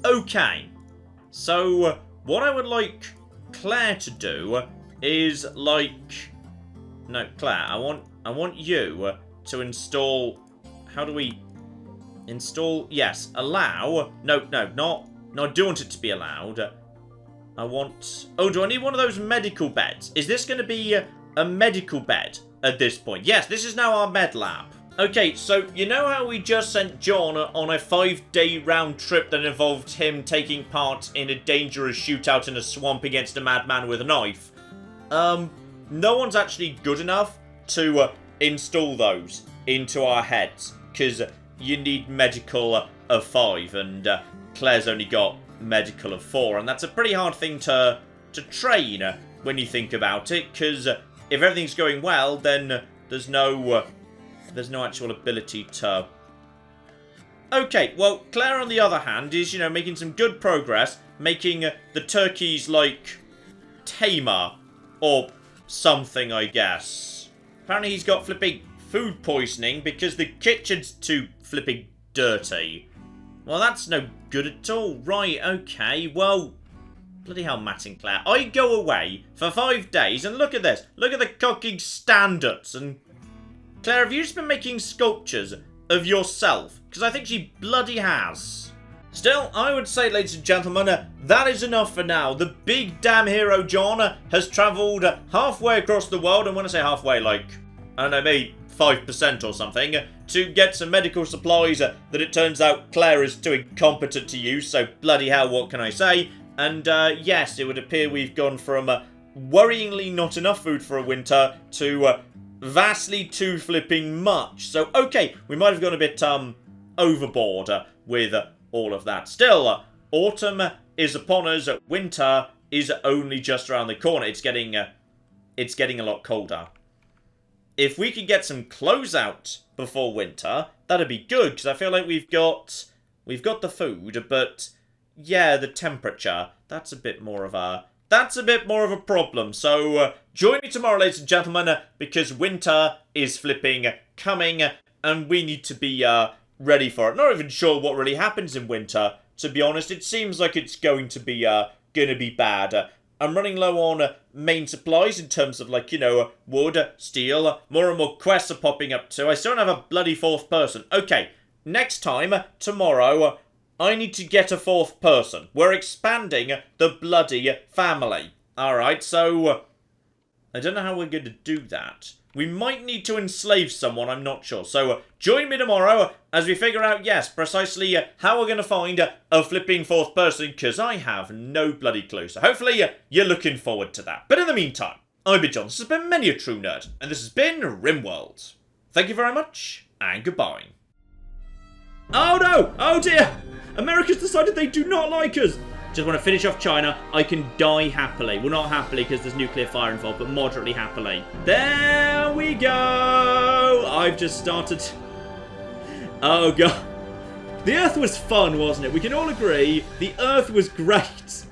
Okay, so what I would like Claire to do is like... No, Claire, I want you to install... How do we... Install... Yes, allow... No, I do want it to be allowed. I want... Oh, do I need one of those medical beds? Is this going to be a medical bed at this point? Yes, this is now our med lab. Okay, so you know how we just sent John on a 5-day round trip that involved him taking part in a dangerous shootout in a swamp against a madman with a knife? No one's actually good enough to install those into our heads, because you need medical of 5, and Claire's only got medical of 4, and that's a pretty hard thing to train when you think about it, because if everything's going well, then there's no actual ability to... Okay, well, Claire, on the other hand, is, you know, making some good progress, making the turkeys, like, tamer, or something, I guess. Apparently he's got flipping food poisoning because the kitchen's too flipping dirty. Well, that's no good at all. Right, okay, well... Bloody hell, Matt and Claire. I go away for 5 days, and look at this. Look at the cooking standards. And Claire, have you just been making sculptures of yourself? Because I think she bloody has. Still, I would say, ladies and gentlemen, that is enough for now. The big damn hero, John, has travelled halfway across the world, and when I say halfway, like, I don't know, maybe 5% or something, to get some medical supplies that it turns out Claire is too incompetent to use, so bloody hell, what can I say? And, yes, it would appear we've gone from worryingly not enough food for a winter to vastly too flipping much. So, okay, we might have gone a bit overboard with all of that. Still, autumn is upon us. Winter is only just around the corner. It's getting a lot colder. If we could get some clothes out before winter, that'd be good, because I feel like we've got the food, but yeah, the temperature, that's a bit more of a problem. So join me tomorrow, ladies and gentlemen, because winter is flipping coming, and we need to be ready for it. Not even sure what really happens in winter, to be honest. It seems like it's going to be bad. I'm running low on main supplies in terms of, like, you know, wood, steel. More and more quests are popping up too. I still don't have a bloody 4th person. Okay, next time, tomorrow, I need to get a 4th person. We're expanding the bloody family. Alright, so I don't know how we're going to do that. We might need to enslave someone, I'm not sure. So join me tomorrow as we figure out, yes, precisely how we're going to find a flipping 4th person, because I have no bloody clue. So hopefully you're looking forward to that. But in the meantime, I've been John. This has been Many a True Nerd, and this has been RimWorld. Thank you very much, and goodbye. Oh no! Oh dear! America's decided they do not like us! Just want to finish off China. I can die happily. Well, not happily because there's nuclear fire involved, but moderately happily. There we go! I've just started... Oh god. The Earth was fun, wasn't it? We can all agree the Earth was great.